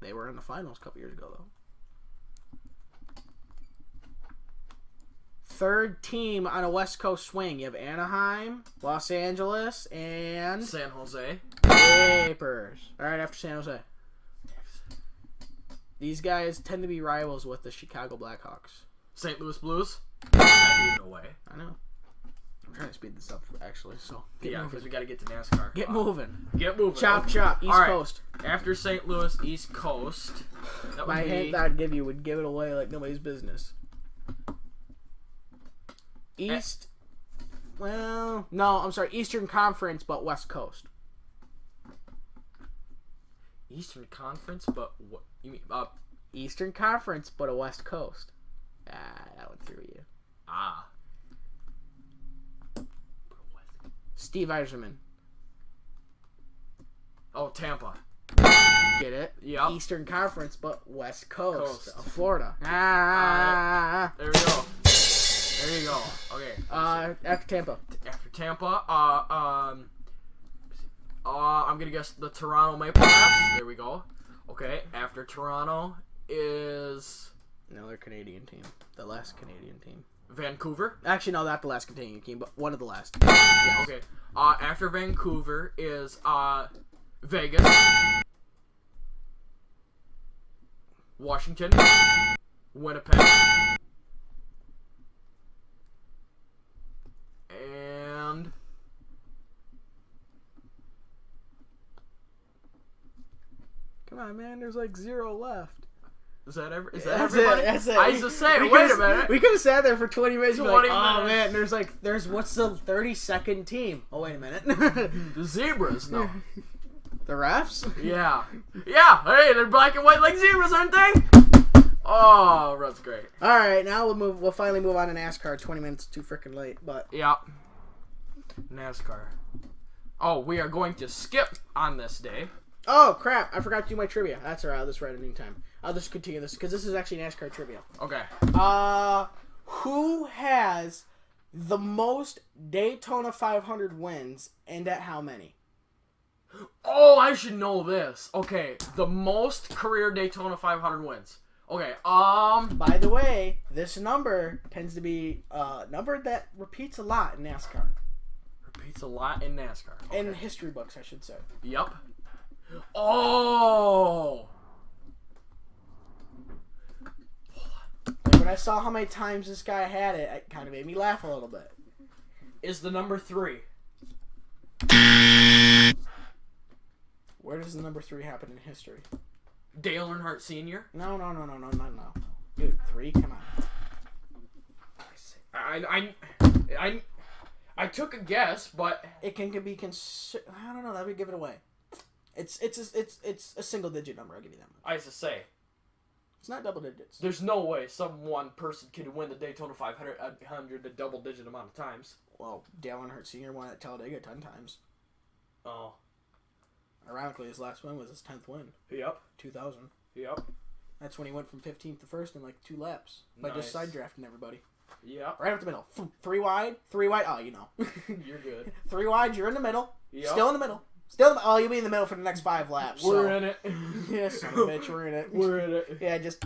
They were in the finals a couple years ago, though. Third team on a West Coast swing. You have Anaheim, Los Angeles, and... San Jose. Vapors. Alright, after San Jose. These guys tend to be rivals with the Chicago Blackhawks. St. Louis Blues. No way. I know. I'm trying to speed this up, actually, so... Yeah, because we got to get to NASCAR. Get moving. Get moving. Chop, okay. chop. East Coast. After St. Louis, East Coast. My hint that I'd give you would give it away like nobody's business. Well, no, I'm sorry. Eastern Conference, but West Coast. Eastern Conference, but what you mean? Eastern Conference, but a West Coast. That one threw you. Steve Eiserman. Oh, Tampa. Get it? Yep. Eastern Conference, but West Coast. Of Florida. There we go. There you go. Okay. After Tampa. After Tampa, I'm gonna guess the Toronto Maple Leafs. There we go. Okay. After Toronto is another Canadian team. The last Canadian team. Vancouver. Actually, no, not the last Canadian team, but one of the last. Yes. Okay. After Vancouver is Vegas, Washington, Winnipeg, and come on, man. There's like 0 left. Is that everybody? That's it. I used to say, wait a minute. We could have sat there for 20 minutes. 20 oh minutes. man, there's what's the 32nd team? Oh wait a minute. The Zebras, no. The refs? Yeah. Hey, they're black and white like zebras, aren't they? Oh, that's great. All right, now we'll finally move on to NASCAR. 20 minutes too freaking late, but yeah. NASCAR. Oh, we are going to skip on this day. Oh crap! I forgot to do my trivia. That's alright. I'll just write a new time. I'll just continue this because this is actually NASCAR trivia. Okay. Who has the most Daytona 500 wins, and at how many? Oh, I should know this. Okay, the most career Daytona 500 wins. Okay. By the way, this number tends to be a number that repeats a lot in NASCAR. Repeats a lot in NASCAR. Okay. In history books, I should say. Yep. Oh. Like when I saw how many times this guy had it, it kind of made me laugh a little bit. Is the number 3? Where does the number 3 happen in history? Dale Earnhardt Sr.? No. Dude, 3? Come on. I took a guess, but it can be considered. I don't know. That would give it away. It's a single digit number. I'll give you that much. I used to say it's not double digits. There's no way one person could win the Daytona 500 a double digit amount of times. Well, Dale Earnhardt Sr. won at Talladega 10 times. Oh. Ironically, his last win was his 10th win. Yep. 2000. Yep. That's when he went from 15th to 1st in like 2 laps. By just side drafting everybody. Yep. Right up the middle. 3 wide. Oh, you know. You're good. 3 wide, you're in the middle. Yep. Still in the middle. Oh, you'll be in the middle for the next 5 laps. We're in it. Yes, son of a bitch, we're in it. We're in it. Yeah, just...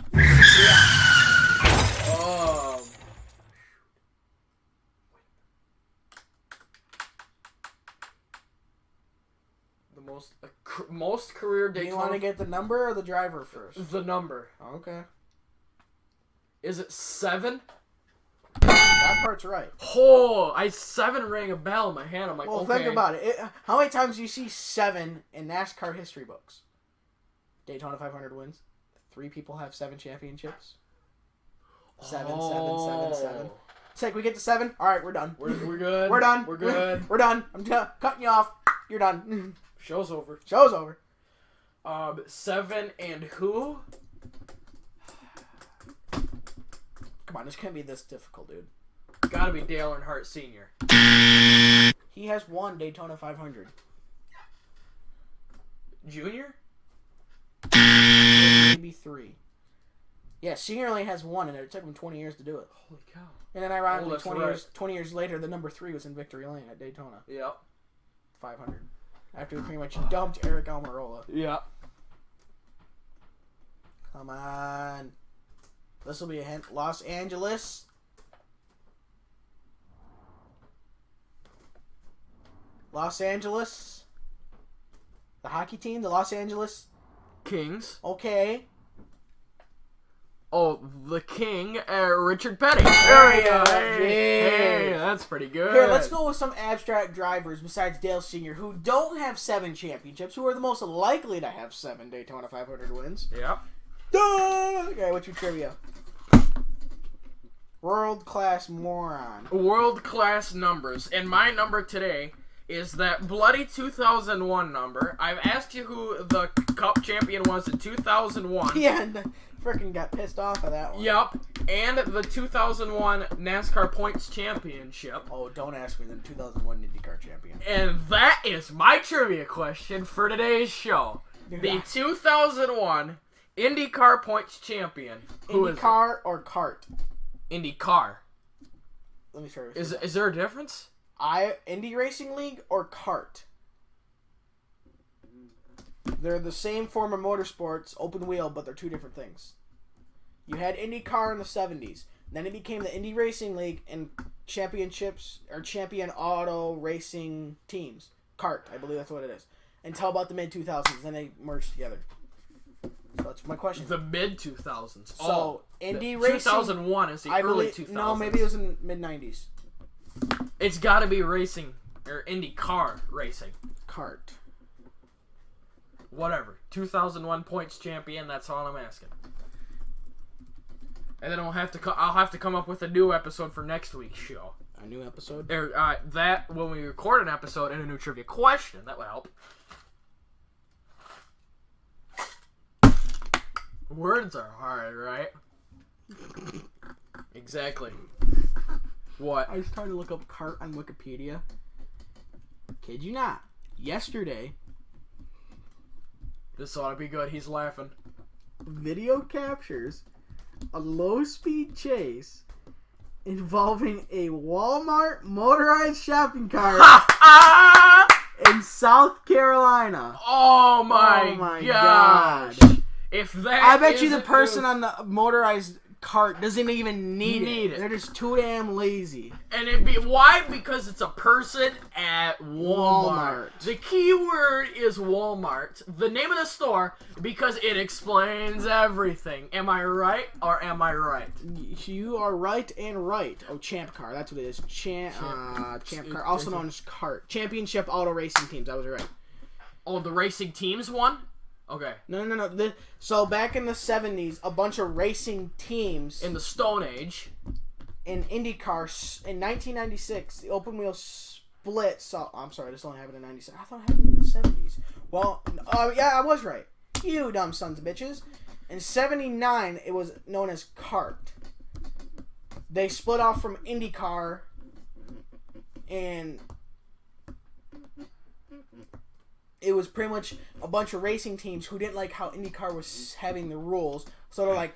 The most career Daytona... Do you want to get the number or the driver first? The number. Okay. Is it 7? That part's right. Oh, 7 rang a bell in my hand. I'm like, well, okay. Think about it. How many times do you see 7 in NASCAR history books? Daytona 500 wins. 3 people have 7 championships. 7. It's like we get to 7. All right, we're done. We're good. We're done. We're good. We're done. I'm cutting you off. You're done. Show's over. 7 and who? Come on, this can't be this difficult, dude. Gotta be Dale Earnhardt Sr. He has 1 Daytona 500. Junior? Maybe 3. Yeah, Senior only has 1, and it took him 20 years to do it. Holy cow. And then ironically, 20 years later, the number 3 was in Victory Lane at Daytona. Yep. 500. After he pretty much dumped Eric Almirola. Yep. Come on. This will be a hint. Los Angeles. The hockey team, the Los Angeles Kings. Okay. Oh, the King, Richard Petty. There we go. Hey, that's pretty good. Here, let's go with some abstract drivers besides Dale Sr. who don't have 7 championships, who are the most likely to have 7 Daytona 500 wins. Yep. Okay, what's your trivia? World-class moron. World-class numbers. And my number today is that bloody 2001 number. I've asked you who the Cup champion was in 2001. Yeah, and freaking got pissed off at that one. Yup. And the 2001 NASCAR Points Championship. Oh, don't ask me the 2001 IndyCar champion. And that is my trivia question for today's show. The 2001 IndyCar Points Champion. Who IndyCar or kart? IndyCar. Let me start. Is there a difference? Indy Racing League or kart? They're the same form of motorsports, open wheel, but they're two different things. You had IndyCar in the 70s. Then it became the Indy Racing League and championships or champion auto racing teams. Kart, I believe that's what it is. Until about the mid 2000s, then they merged together. So that's my question. The mid 2000s. So Indy Racing 2001 is the early 2000s. No, maybe it was in mid 90s. It's got to be racing or IndyCar racing. Kart. Whatever. 2001 points champion. That's all I'm asking. And then I'll have to come up with a new episode for next week's show. A new episode? Or that when we record an episode and a new trivia question, that would help. Words are hard, right? Exactly. What? I was trying to look up kart on Wikipedia. Kid you not. Yesterday, This ought to be good. He's laughing. video captures a low-speed chase involving a Walmart motorized shopping cart in South Carolina. Oh my gosh. If that I bet you the isn't person news- on the motorized cart doesn't even need it. They're just too damn lazy. And it'd be why? Because it's a person at Walmart. The key word is Walmart. The name of the store, because it explains everything. Am I right or am I right? You are right and right. Oh, Champ Car. That's what it is. Champ Car, also known as Kart. Championship Auto Racing Teams. I was right. Oh, the racing teams won? Okay. No. So back in the 70s, a bunch of racing teams In the Stone Age. in IndyCar in 1996, the open wheel split. So I'm sorry, this only happened in 97. I thought it happened in the 70s. Well, yeah, I was right. You dumb sons of bitches. In 79, it was known as Kart. They split off from IndyCar and it was pretty much a bunch of racing teams who didn't like how IndyCar was having the rules. So they're like,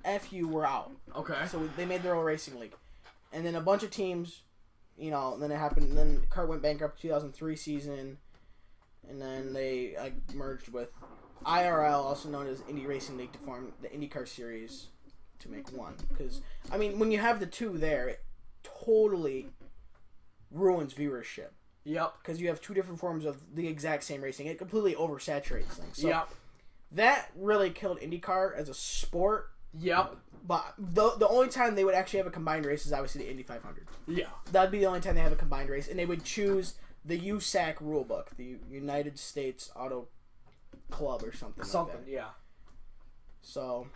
F you, we're out. Okay. So they made their own racing league. And then a bunch of teams, then it happened. And then Kart went bankrupt 2003 season. And then they merged with IRL, also known as Indy Racing League, to form the IndyCar series to make one. Because, when you have the two there, it totally ruins viewership. Yep. Because you have two different forms of the exact same racing. It completely oversaturates things. So Yep. that really killed IndyCar as a sport. Yep. But the only time they would actually have a combined race is obviously the Indy 500. Yeah. That'd be the only time they have a combined race. And they would choose the USAC rulebook, the United States Auto Club or something like that. Yeah. So...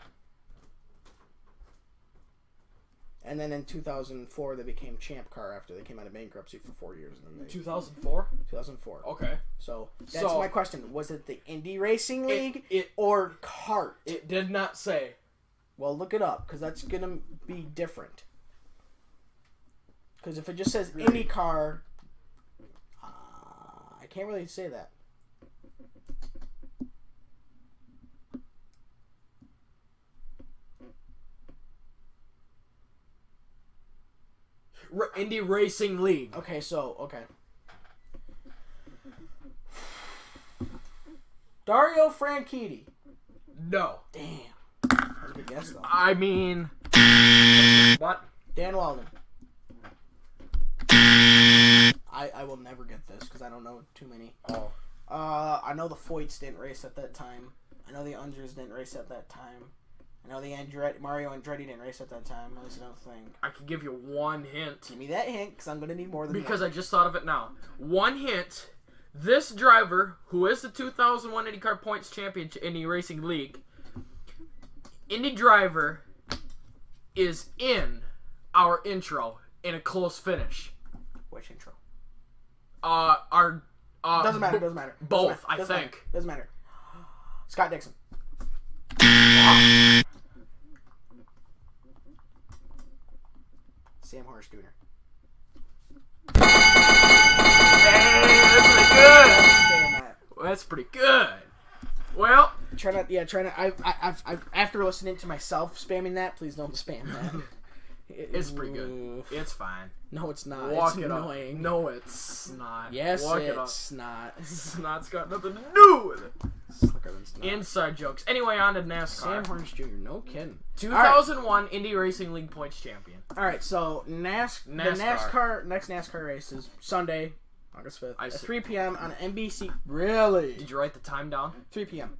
And then in 2004, they became Champ Car after they came out of bankruptcy for 4 years. And then 2004? 2004. Okay. So, that's my question. Was it the Indy Racing League It or Kart? It did not say. Well, look it up, because that's going to be different. Because if it just says IndyCar, I can't really say that. Indy Racing League. Okay. Dario Franchitti. No. Damn. That's a good guess, though. I mean... What? Dan Weldon. I will never get this, because I don't know too many. Oh. I know the Foyts didn't race at that time. I know the Ungers didn't race at that time. I know the Mario Andretti didn't race at that time. At least I don't think. I can give you one hint. Give me that hint, because I'm going to need more than Because that. I just thought of it now. One hint. This driver, who is the 2001 IndyCar Points Champion in the Racing League, Indy driver is in our intro in a close finish? Which intro? Our doesn't matter. Both, I think. Doesn't matter. Scott Dixon. Sam Horner Jr. That's pretty good. Well, try not. I've after listening to myself spamming that, please don't spam that. It's pretty good. It's fine. No, it's not. Walk it's it annoying. Up. No, it's not. Yes, Walk it's not. Snot's got nothing to do with it. Slicker than snot. Inside jokes. Anyway, on to NASCAR. Sam Horner Jr. No kidding. 2001 right. Indy Racing League points champion. All right, so the next NASCAR race is Sunday, August 5th, at 3 p.m. on NBC. Really? Did you write the time down? 3 p.m.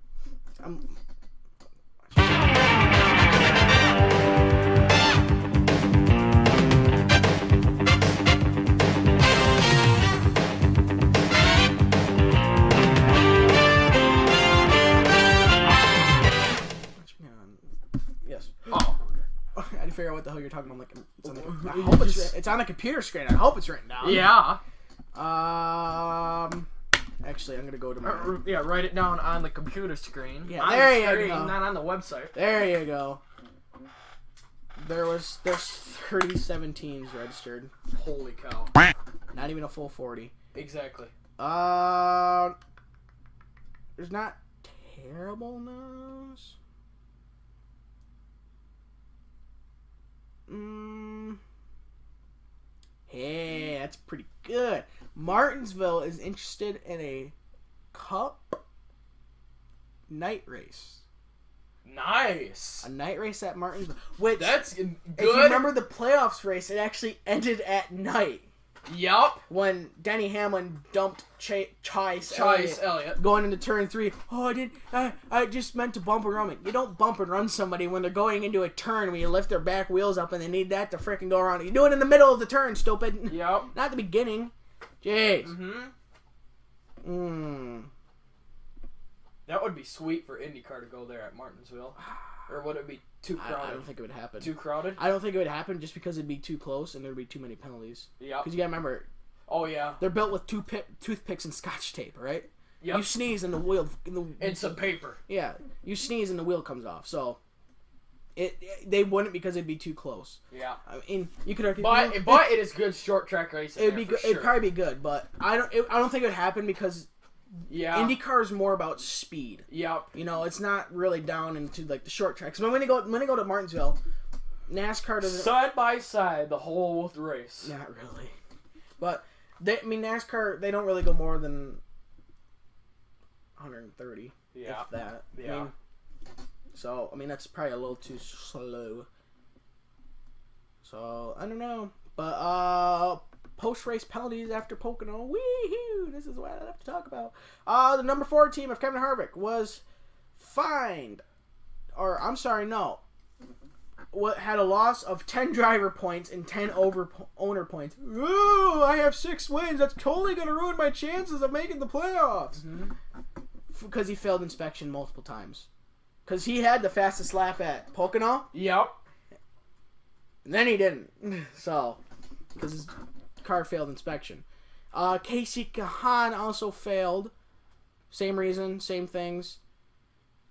Yes. Oh. I had to figure out what the hell you're talking about. Like, I hope it's on the computer screen. I hope it's written down. Yeah. Actually, I'm gonna go to my. Yeah, write it down on the computer screen. Yeah, there you go. Not on the website. There you go. There's 37 teams registered. Holy cow! Not even a full 40. Exactly. There's not terrible news. Hey, that's pretty good. Martinsville is interested in a cup night race. Nice. A night race at Martinsville. Which, that's good. If you remember the playoffs race, it actually ended at night. Yup. When Denny Hamlin dumped Chase Elliott going into turn 3. Oh, I just meant to bump and run it. You don't bump and run somebody when they're going into a turn when you lift their back wheels up and they need that to freaking go around. You do it in the middle of the turn, stupid. Yep. Not the beginning. Jeez. That would be sweet for IndyCar to go there at Martinsville. Or would it be too crowded? I don't think it would happen. Too crowded? I don't think it would happen just because it'd be too close and there'd be too many penalties. Yeah. Because you gotta remember. Oh, yeah. They're built with toothpicks and scotch tape, right? Yep. You sneeze and the wheel... And some paper. Yeah. You sneeze and the wheel comes off. So, they wouldn't because it'd be too close. Yeah. I mean, you could argue... But it is good short track racing. It'd probably be good, but I don't think it would happen because... Yeah. IndyCar is more about speed. Yep. You know, it's not really down into like the short tracks. But when they go to Martinsville, NASCAR doesn't side by side the whole race. Not really. But NASCAR they don't really go more than 130. Yeah. If that. Yeah. I mean that's probably a little too slow. So I don't know. But post-race penalties after Pocono. Wee-hoo! This is what I have to talk about. The number 4 team of Kevin Harvick was fined. Or, I'm sorry, no. Had a loss of 10 driver points and 10 owner points. Ooh, I have 6 wins. That's totally going to ruin my chances of making the playoffs. Because he failed inspection multiple times. Because he had the fastest lap at Pocono. Yep. And then he didn't. So, because his car failed inspection. Casey Kahan also failed. Same reason, same things.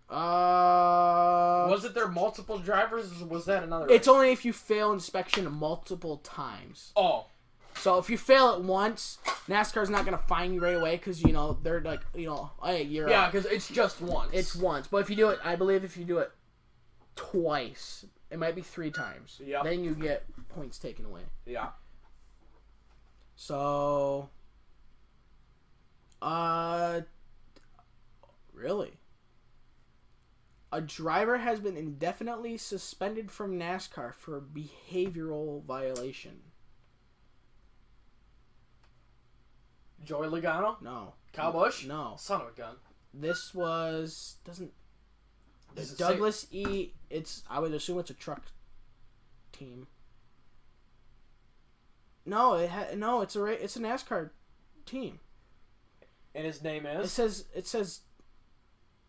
Was it there multiple drivers? Or was that another? It's only if you fail inspection multiple times. Oh. So if you fail it once, NASCAR's not gonna fine you right away because they're like hey you're because it's just once. It's once, but if you do it, I believe if you do it twice, it might be 3 times. Yeah. Then you get points taken away. Yeah. So, really? A driver has been indefinitely suspended from NASCAR for behavioral violation. Joey Logano? No. Kyle Busch? No. Son of a gun. This was Does it Douglas E. I would assume it's a truck team. No, it's a NASCAR team. And his name is? It says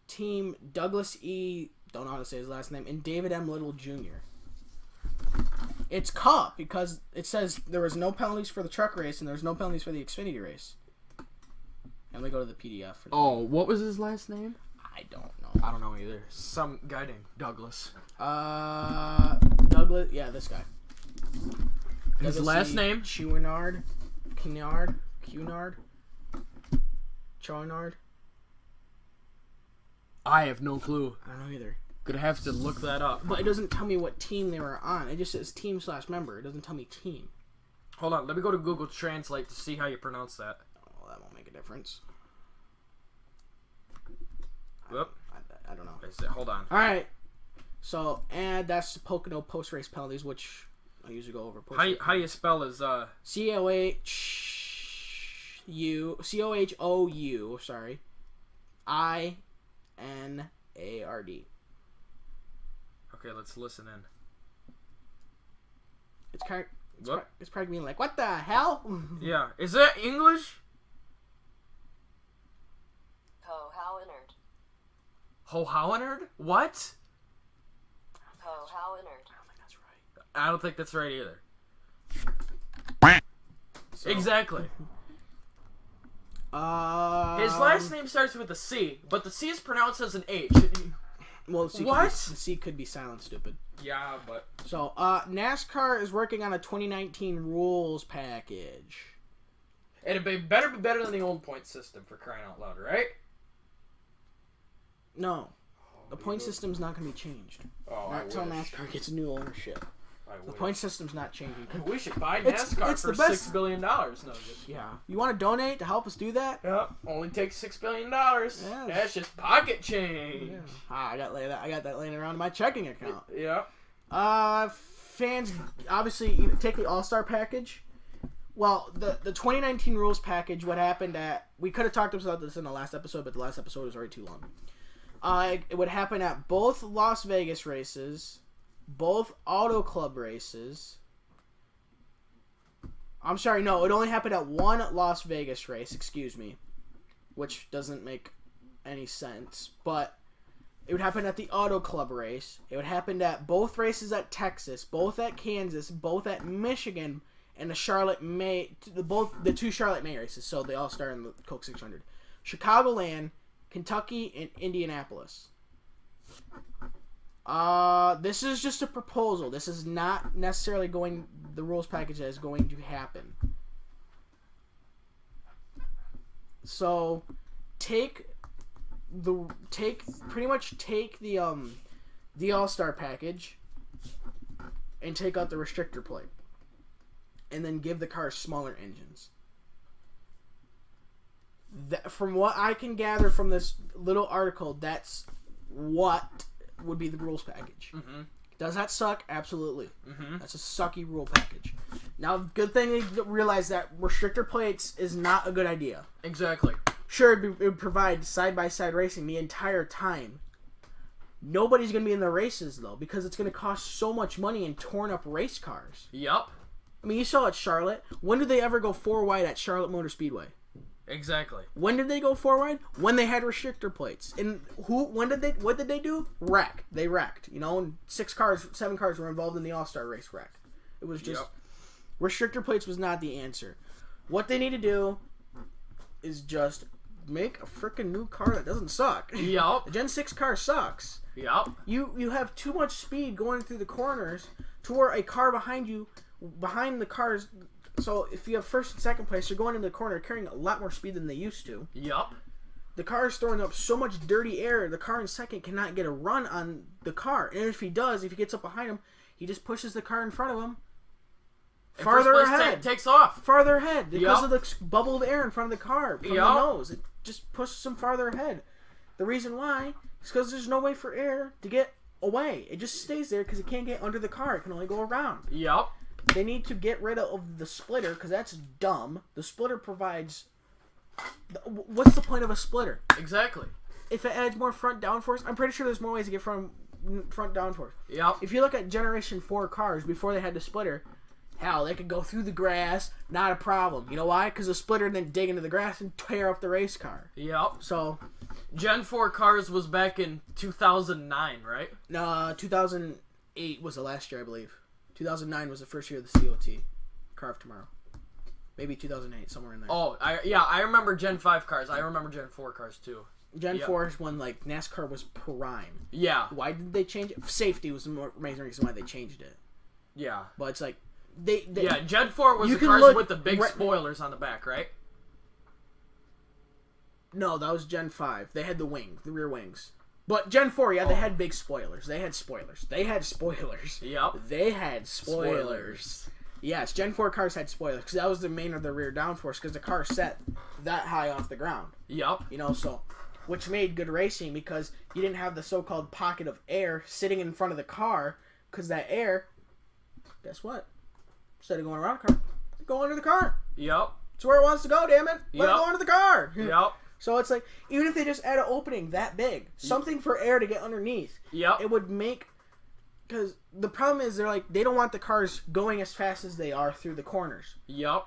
Team Douglas E. don't know how to say his last name, and David M. Little Jr. It's Cup because it says there was no penalties for the truck race and there was no penalties for the Xfinity race. And we go to the PDF. What was his last name? I don't know. I don't know either. Some guy named Douglas. Douglas. Yeah, this guy. His last name? Cunard. I have no clue. I don't know either. Gonna have to look that up. But it doesn't tell me what team they were on. It just says team/member. It doesn't tell me team. Hold on. Let me go to Google Translate to see how you pronounce that. Oh, that won't make a difference. Whoop. I don't know. Hold on. All right. So, and that's Pocono post-race penalties, which I usually go over. How do you spell his COHOU? Sorry, INARD. Okay, let's listen in. It's probably being like, what the hell? Yeah, is that English? Hohauenerd? What? Hohauenerd. I don't think that's right either. So. Exactly. His last name starts with a C, but the C is pronounced as an H. Well, the C could be silent, stupid. Yeah, but... So, NASCAR is working on a 2019 rules package. It'd better be better than the old point system, for crying out loud, right? No. The point system's not going to be changed. Not until NASCAR gets new ownership. The point system's not changing. We should buy NASCAR for $6 billion. No, yeah. You want to donate to help us do that? Yep. Only takes $6 billion. Yes. That's just pocket change. Yeah. I got that laying around in my checking account. Yep. Fans obviously take the All-Star package. Well, the 2019 rules package, what happened we could have talked about this in the last episode, but the last episode was already too long. It would happen at both Las Vegas races, both Auto Club races. I'm sorry, no, it only happened at one Las Vegas race, excuse me, which doesn't make any sense, but it would happen at the Auto Club race. It would happen at both races at Texas, both at Kansas, both at Michigan, and the two Charlotte May races, so they all start in the Coke 600. Chicagoland, Kentucky, and Indianapolis. This is just a proposal. This is not necessarily the rules package that is going to happen. So, take the All-Star package and take out the restrictor plate. And then give the cars smaller engines. From what I can gather from this little article, that's what would be the rules package. Mm-hmm. Does that suck? Absolutely. Mm-hmm. That's a sucky rule package. Now, good thing to realize that restrictor plates is not a good idea. Exactly. Sure, it would provide side-by-side racing the entire time. Nobody's going to be in the races, though, because it's going to cost so much money in torn-up race cars. Yup. I mean, you saw at Charlotte. When did they ever go 4 wide at Charlotte Motor Speedway? Exactly. When did they go 4 wide? When they had restrictor plates. And what did they do? Wreck. They wrecked. You know, and 7 cars were involved in the All-Star race wreck. It was just... Yep. Restrictor plates was not the answer. What they need to do is just make a freaking new car that doesn't suck. Yup. The Gen 6 car sucks. Yup. You have too much speed going through the corners to where a car behind the cars... So if you have first and second place, you're going into the corner carrying a lot more speed than they used to. Yup. The car is throwing up so much dirty air, the car in second cannot get a run on the car. And if he gets up behind him, he just pushes the car in front of him farther ahead. Takes off. Farther ahead because of the bubbled air in front of the car from the nose. It just pushes him farther ahead. The reason why is because there's no way for air to get away. It just stays there because it can't get under the car. It can only go around. Yup. They need to get rid of the splitter because that's dumb. The splitter provides... What's the point of a splitter? Exactly. If it adds more front downforce, I'm pretty sure there's more ways to get front downforce. Yep. If you look at Generation 4 cars before they had the splitter, hell, they could go through the grass, not a problem. You know why? Because the splitter didn't dig into the grass and tear up the race car. Yep. So, Gen 4 cars was back in 2009, right? No, 2008 was the last year, I believe. 2009 was the first year of the COT. Car of Tomorrow. Maybe 2008, somewhere in there. Oh, I remember Gen 5 cars. I remember Gen 4 cars, too. Gen 4 is when, like, NASCAR was prime. Yeah. Why did they change it? Safety was the main reason why they changed it. Yeah. But it's like, they yeah, Gen 4 was the cars with the big spoilers on the back, right? No, that was Gen 5. They had the rear wings. But Gen 4, yeah, they had big spoilers. They had spoilers. Yep. They had spoilers. Yes, Gen 4 cars had spoilers because that was the main of the rear downforce because the car set that high off the ground. Yep. You know, so, which made good racing because you didn't have the so-called pocket of air sitting in front of the car because that air, guess what? Instead of going around the car, go under the car. Yep. It's where it wants to go, damn it. Let it go under the car. Yep. So it's like, even if they just add an opening that big, something for air to get underneath, it would make... Because the problem is, they don't want the cars going as fast as they are through the corners. Yep.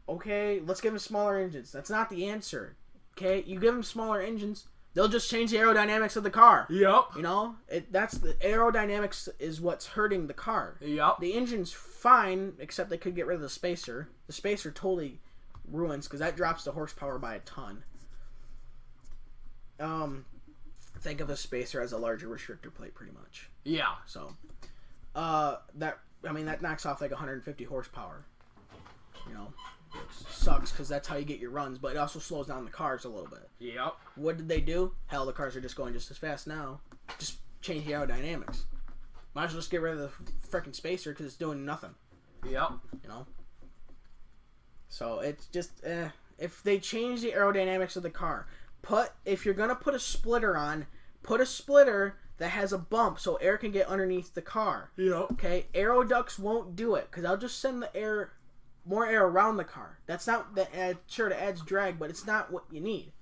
Okay, let's give them smaller engines. That's not the answer. Okay, you give them smaller engines, they'll just change the aerodynamics of the car. Yep. You know? That's the aerodynamics is what's hurting the car. Yep. The engine's fine, except they could get rid of the spacer. The spacer totally... ruins because that drops the horsepower by a ton. Think of a spacer as a larger restrictor plate, pretty much. Yeah. So, that knocks off like 150 horsepower. You know, which sucks because that's how you get your runs, but it also slows down the cars a little bit. Yep. What did they do? Hell, the cars are just going just as fast now. Just change the aerodynamics. Might as well just get rid of the freaking spacer because it's doing nothing. Yep. You know. So it's just if they change the aerodynamics of the car, if you're gonna put a splitter on, put a splitter that has a bump so air can get underneath the car. Yep. Okay, aero ducts won't do it because I'll just send the more air around the car. That's not sure it adds drag, but it's not what you need.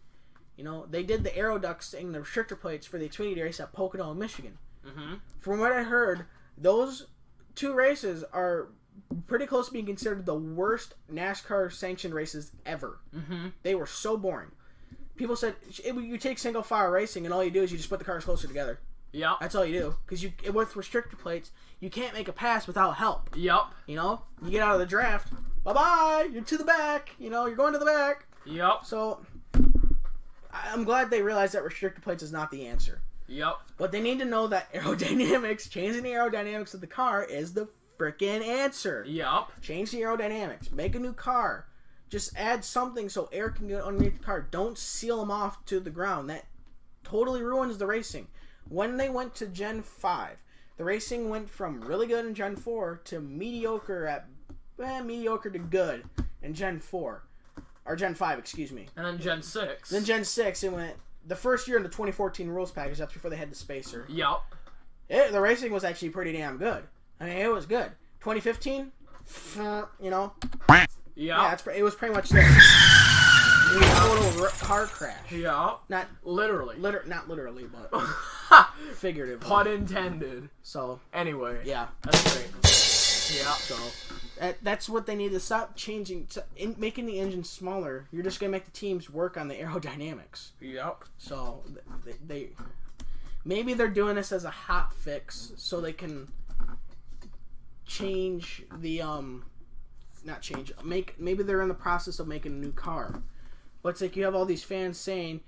You know, they did the aero ducts in the restrictor plates for the Xfinity race at Pocono, Michigan. Mm-hmm. From what I heard, those two races are pretty close to being considered the worst NASCAR sanctioned races ever. Mm-hmm. They were so boring. People said you take single file racing and all you do is you just put the cars closer together. Yep. That's all you do. Because with restrictor plates, you can't make a pass without help. Yep. You know, you get out of the draft. Bye-bye. You're to the back. You know, you're going to the back. Yep. So, I'm glad they realized that restrictor plates is not the answer. Yep. But they need to know that aerodynamics, changing the aerodynamics of the car is the freaking answer. Yep. Change the aerodynamics. Make a new car. Just add something so air can get underneath the car. Don't seal them off to the ground. That totally ruins the racing. When they went to Gen 5, the racing went from really good in Gen 4 to mediocre to good in Gen 4. Or Gen 5, excuse me. And then Gen 6. Then Gen 6, it went... The first year in the 2014 rules package, that's before they had the spacer. Yep. The racing was actually pretty damn good. I mean, it was good. 2015, you know. Yeah, it was pretty much a total car crash. Yeah. Not literally. Not literally, but figuratively. Pun intended. So. Anyway. Yeah. That's great. Yeah. So. That's what they need to stop changing. Making the engine smaller, you're just going to make the teams work on the aerodynamics. Yep. So, they maybe they're doing this as a hot fix so they can change the maybe they're in the process of making a new car. But it's like you have all these fans saying,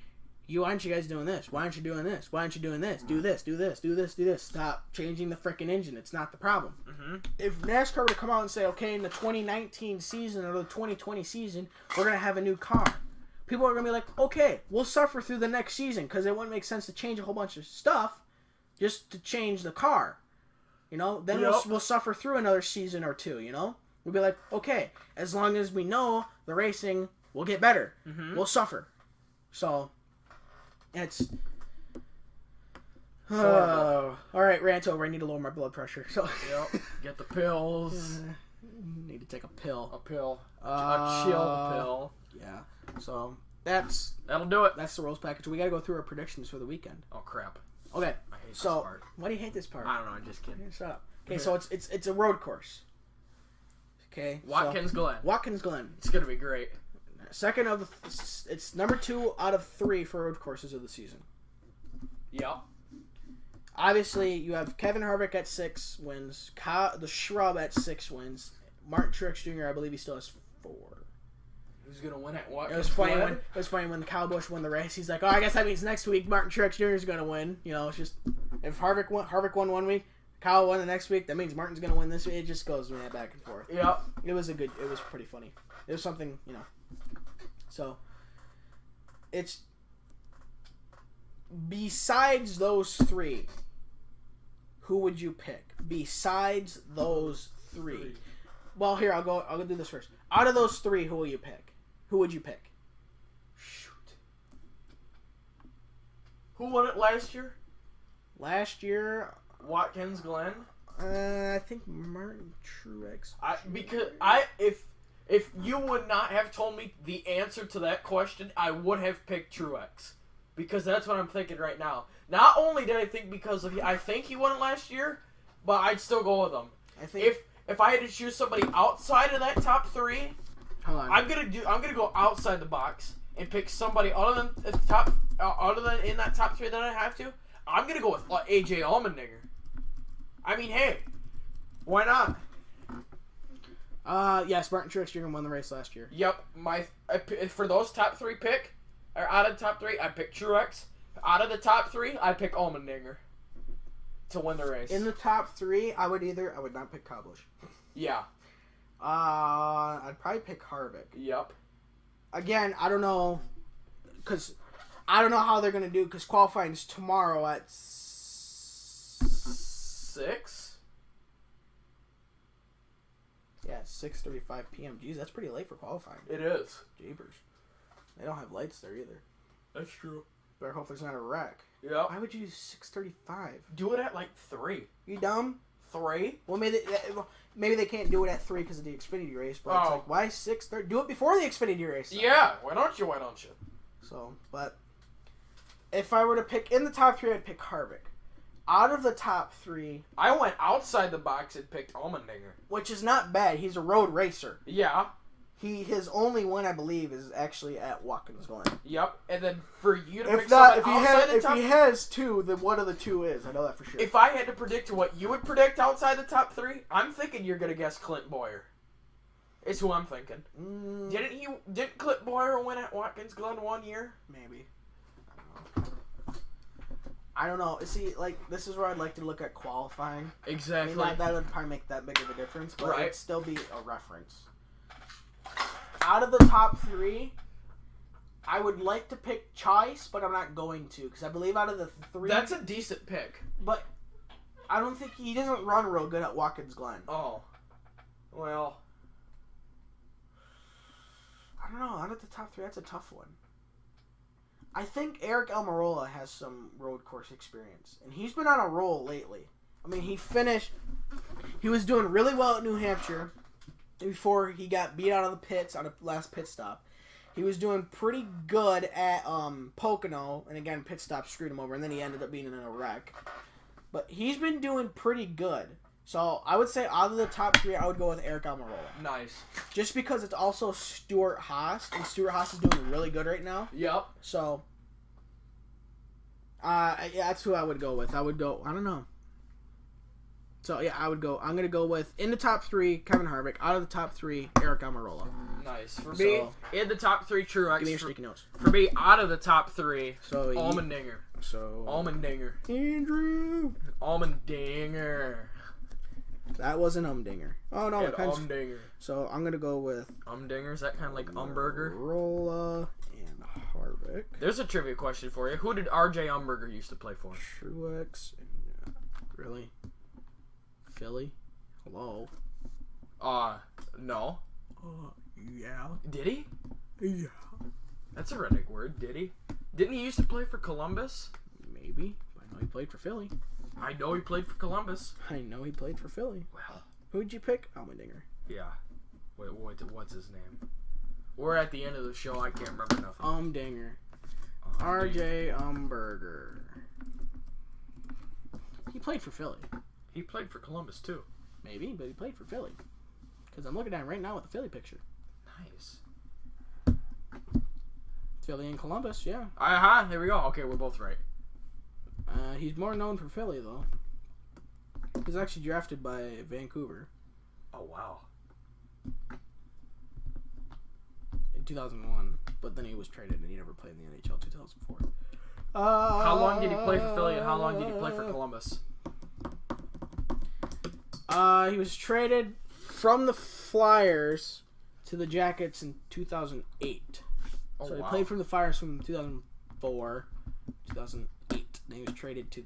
why aren't you guys doing this? Why aren't you doing this? Why aren't you doing this? Do this, do this, do this, do this. Stop changing the freaking engine. It's not the problem. Mm-hmm. If NASCAR were to come out and say, okay, in the 2019 season or the 2020 season, we're going to have a new car. People are going to be like, okay, we'll suffer through the next season because it wouldn't make sense to change a whole bunch of stuff just to change the car. You know, then we'll suffer through another season or two, you know? We'll be like, okay, as long as we know the racing will get better, we'll suffer. So, it's... all right, rant over. I need to lower my blood pressure. So, get the pills. Need to take a pill. A pill. A chill pill. Yeah. So, that'll do it. That's the rules package. We got to go through our predictions for the weekend. Oh, crap. Okay. I hate this part. Why do you hate this part? I don't know. I'm just kidding. Shut up. Okay, so it's a road course. Okay. Watkins Glen. Watkins Glen. It's gonna be great. Second of it's number 2 out of 3 for road courses of the season. Yep. Obviously, you have Kevin Harvick at 6 wins, the Shrub at 6 wins, Martin Truex Jr. I believe he still has 4. Who's gonna win at what? It was funny when Kyle Busch won the race. He's like, "Oh, I guess that means next week Martin Truex Jr. is gonna win." You know, it's just if Harvick won one week, Kyle won the next week. That means Martin's gonna win this week. It just goes back and forth. Yep. It was pretty funny. It was something, So it's besides those 3. Who would you pick? Besides those 3. Well, here I'll go do this first. Out of those 3, who will you pick? Who would you pick? Shoot. Who won it last year? Last year, Watkins Glen. I think Martin Truex. If you would not have told me the answer to that question, I would have picked Truex. Because that's what I'm thinking right now. Not only did I think because of I think he won it last year, but I'd still go with him. I think if I had to choose somebody outside of that top 3, hold on. I'm gonna go outside the box and pick somebody other than in that top 3 that I have to. I'm gonna go with AJ Allmendinger. I mean, hey, why not? Yes, Martin Truex Jr. won the race last year. Yep, for those top 3 out of the top 3, I pick Truex. Out of the top 3, I pick Allmendinger to win the race. In the top 3, I would not pick Kyle Busch. Yeah. I'd probably pick Harvick. Yep. Again, I don't know, because I don't know how they're gonna do. Because qualifying is tomorrow at 6. Yeah, it's 6:35 p.m. Jeez, that's pretty late for qualifying. It is. Jeepers. They don't have lights there either. That's true. Better hope there's not a wreck. Yeah. Why would you use 6:35? Do it at like 3. You dumb? 3? Well, maybe they can't do it at 3 because of the Xfinity race. But it's like, why 6:30? Do it before the Xfinity race. Then. Yeah. Why don't you? So, but if I were to pick in the top 3, I'd pick Harvick. Out of the top 3, I went outside the box and picked Allmendinger, which is not bad. He's a road racer. Yeah. His only win, I believe, is actually at Watkins Glen. Yep. And then for you to pick somebody outside the top... If he has 2, then one of the 2 is. I know that for sure. If I had to predict what you would predict outside the top 3, I'm thinking you're going to guess Clint Boyer. It's who I'm thinking. Didn't Clint Boyer win at Watkins Glen one year? Maybe. I don't know. See, like, this is where I'd like to look at qualifying. Exactly. I mean, that would probably make that big of a difference, but right. It'd still be a reference. Out of the top 3, I would like to pick Chase, but I'm not going to, because I believe out of the 3... That's a decent pick. But I don't think he doesn't run real good at Watkins Glen. Oh. Well. I don't know. Out of the top 3, that's a tough one. I think Eric Almirola has some road course experience, and he's been on a roll lately. I mean, he was doing really well at New Hampshire before he got beat out of the pits on the last pit stop. He was doing pretty good at Pocono, and again, pit stop screwed him over, and then he ended up being in a wreck. But he's been doing pretty good. So I would say out of the top 3, I would go with Eric Almirola. Nice. Just because it's also Stuart Haas, and Stuart Haas is doing really good right now. Yep. So, yeah, that's who I would go with. I don't know. So, yeah, I'm going to go with, in the top 3, Kevin Harvick. Out of the top 3, Eric Almirola. Nice. For me, in the top 3, Truex. Give me your sticky notes. For me, out of the top 3, so Allmendinger. Allmendinger. Andrew. Allmendinger. That was an umdinger. Oh, no. Umdinger. So, I'm going to go with... Umdinger? Is that kind of like Umberger? Almirola and Harvick. There's a trivia question for you. Who did R.J. Umberger used to play for? Truex. Really? Philly? Hello? No. Yeah. Did he? Yeah. That's a redneck word. Did he? Didn't he used to play for Columbus? Maybe. I know he played for Philly. I know he played for Columbus. I know he played for Philly. Well. Who'd you pick? Allmendinger. Yeah. Wait, what's his name? We're at the end of the show. I can't remember nothing. Umdinger. R.J. Umberger. He played for Philly. He played for Columbus, too. Maybe, but he played for Philly. Because I'm looking at him right now with the Philly picture. Nice. Philly and Columbus, yeah. There we go. Okay, we're both right. He's more known for Philly, though. He was actually drafted by Vancouver. Oh, wow. In 2001, but then he was traded and he never played in the NHL 2004. How long did he play for Philly and how long did he play for Columbus? He was traded from the Flyers to the Jackets in 2008. Oh, so he wow. played from the Flyers from 2004, 2008. Then he was traded to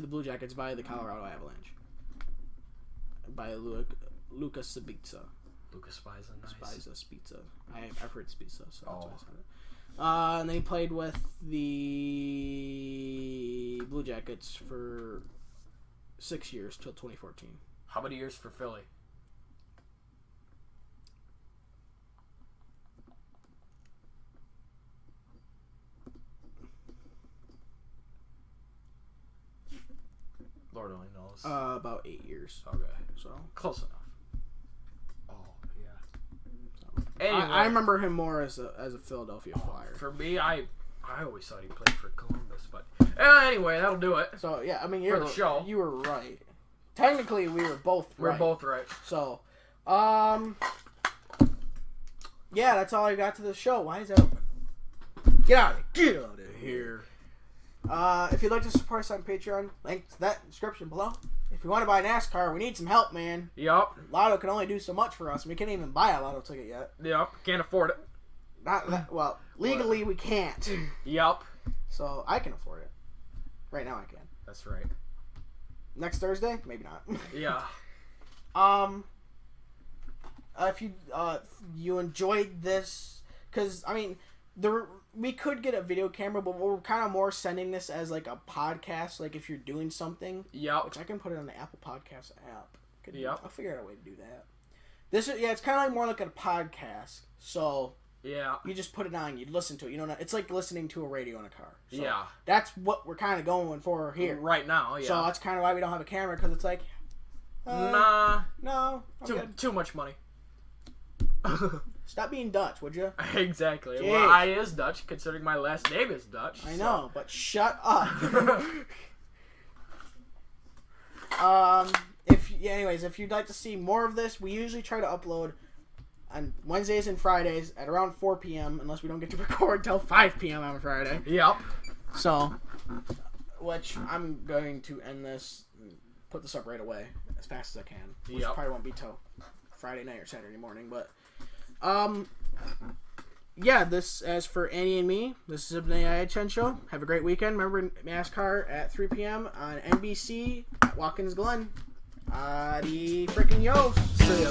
the Blue Jackets via the Colorado Avalanche by Lucas Spica. Lucas Spiza, nice. Spica. I've heard Spica, so that's why I said it. And then he played with the Blue Jackets for 6 years till 2014. How many years for Philly? Lord only knows. About 8 years. Okay. So close enough. Oh, yeah. So. Anyway, I remember him more as a Philadelphia Flyer. For me, I always thought he played for Columbus, but anyway, that'll do it. So yeah, I mean, for the show, you were right. Technically, we were both right. We're both right. So, yeah, that's all I got to the show. Why is that open? Get out of here. If you'd like to support us on Patreon, link to that in the description below. If you want to buy NASCAR, we need some help, man. Yup. Lotto can only do so much for us. We can't even buy a Lotto ticket yet. Yup. Can't afford it. Not that, well, legally we can't. Yup. So I can afford it. Right now I can. That's right. Next Thursday? Maybe not. Yeah. If you enjoyed this, because I mean, we could get a video camera, but we're kind of more sending this as like a podcast. Like if you're doing something, which I can put it on the Apple Podcasts app. I'll figure out a way to do that. It's kind of like more like a podcast. So you just put it on, you listen to it. You know, it's like listening to a radio in a car. So that's what we're kind of going for here right now. Yeah. So that's kind of why we don't have a camera, because it's like, no, too much money. Stop being Dutch, would you? Exactly. Jeez. Well, I is Dutch, considering my last name is Dutch. I know, but shut up. If you'd like to see more of this, we usually try to upload on Wednesdays and Fridays at around 4 p.m. unless we don't get to record till 5 p.m. on Friday. Yep. So, which I'm going to end this, put this up right away as fast as I can. Which probably won't be till Friday night or Saturday morning, but this, as for Annie and me, this is the IHN show. Have a great weekend. Remember NASCAR at 3 p.m. on NBC at Watkins Glen. Adi freaking yo. See ya.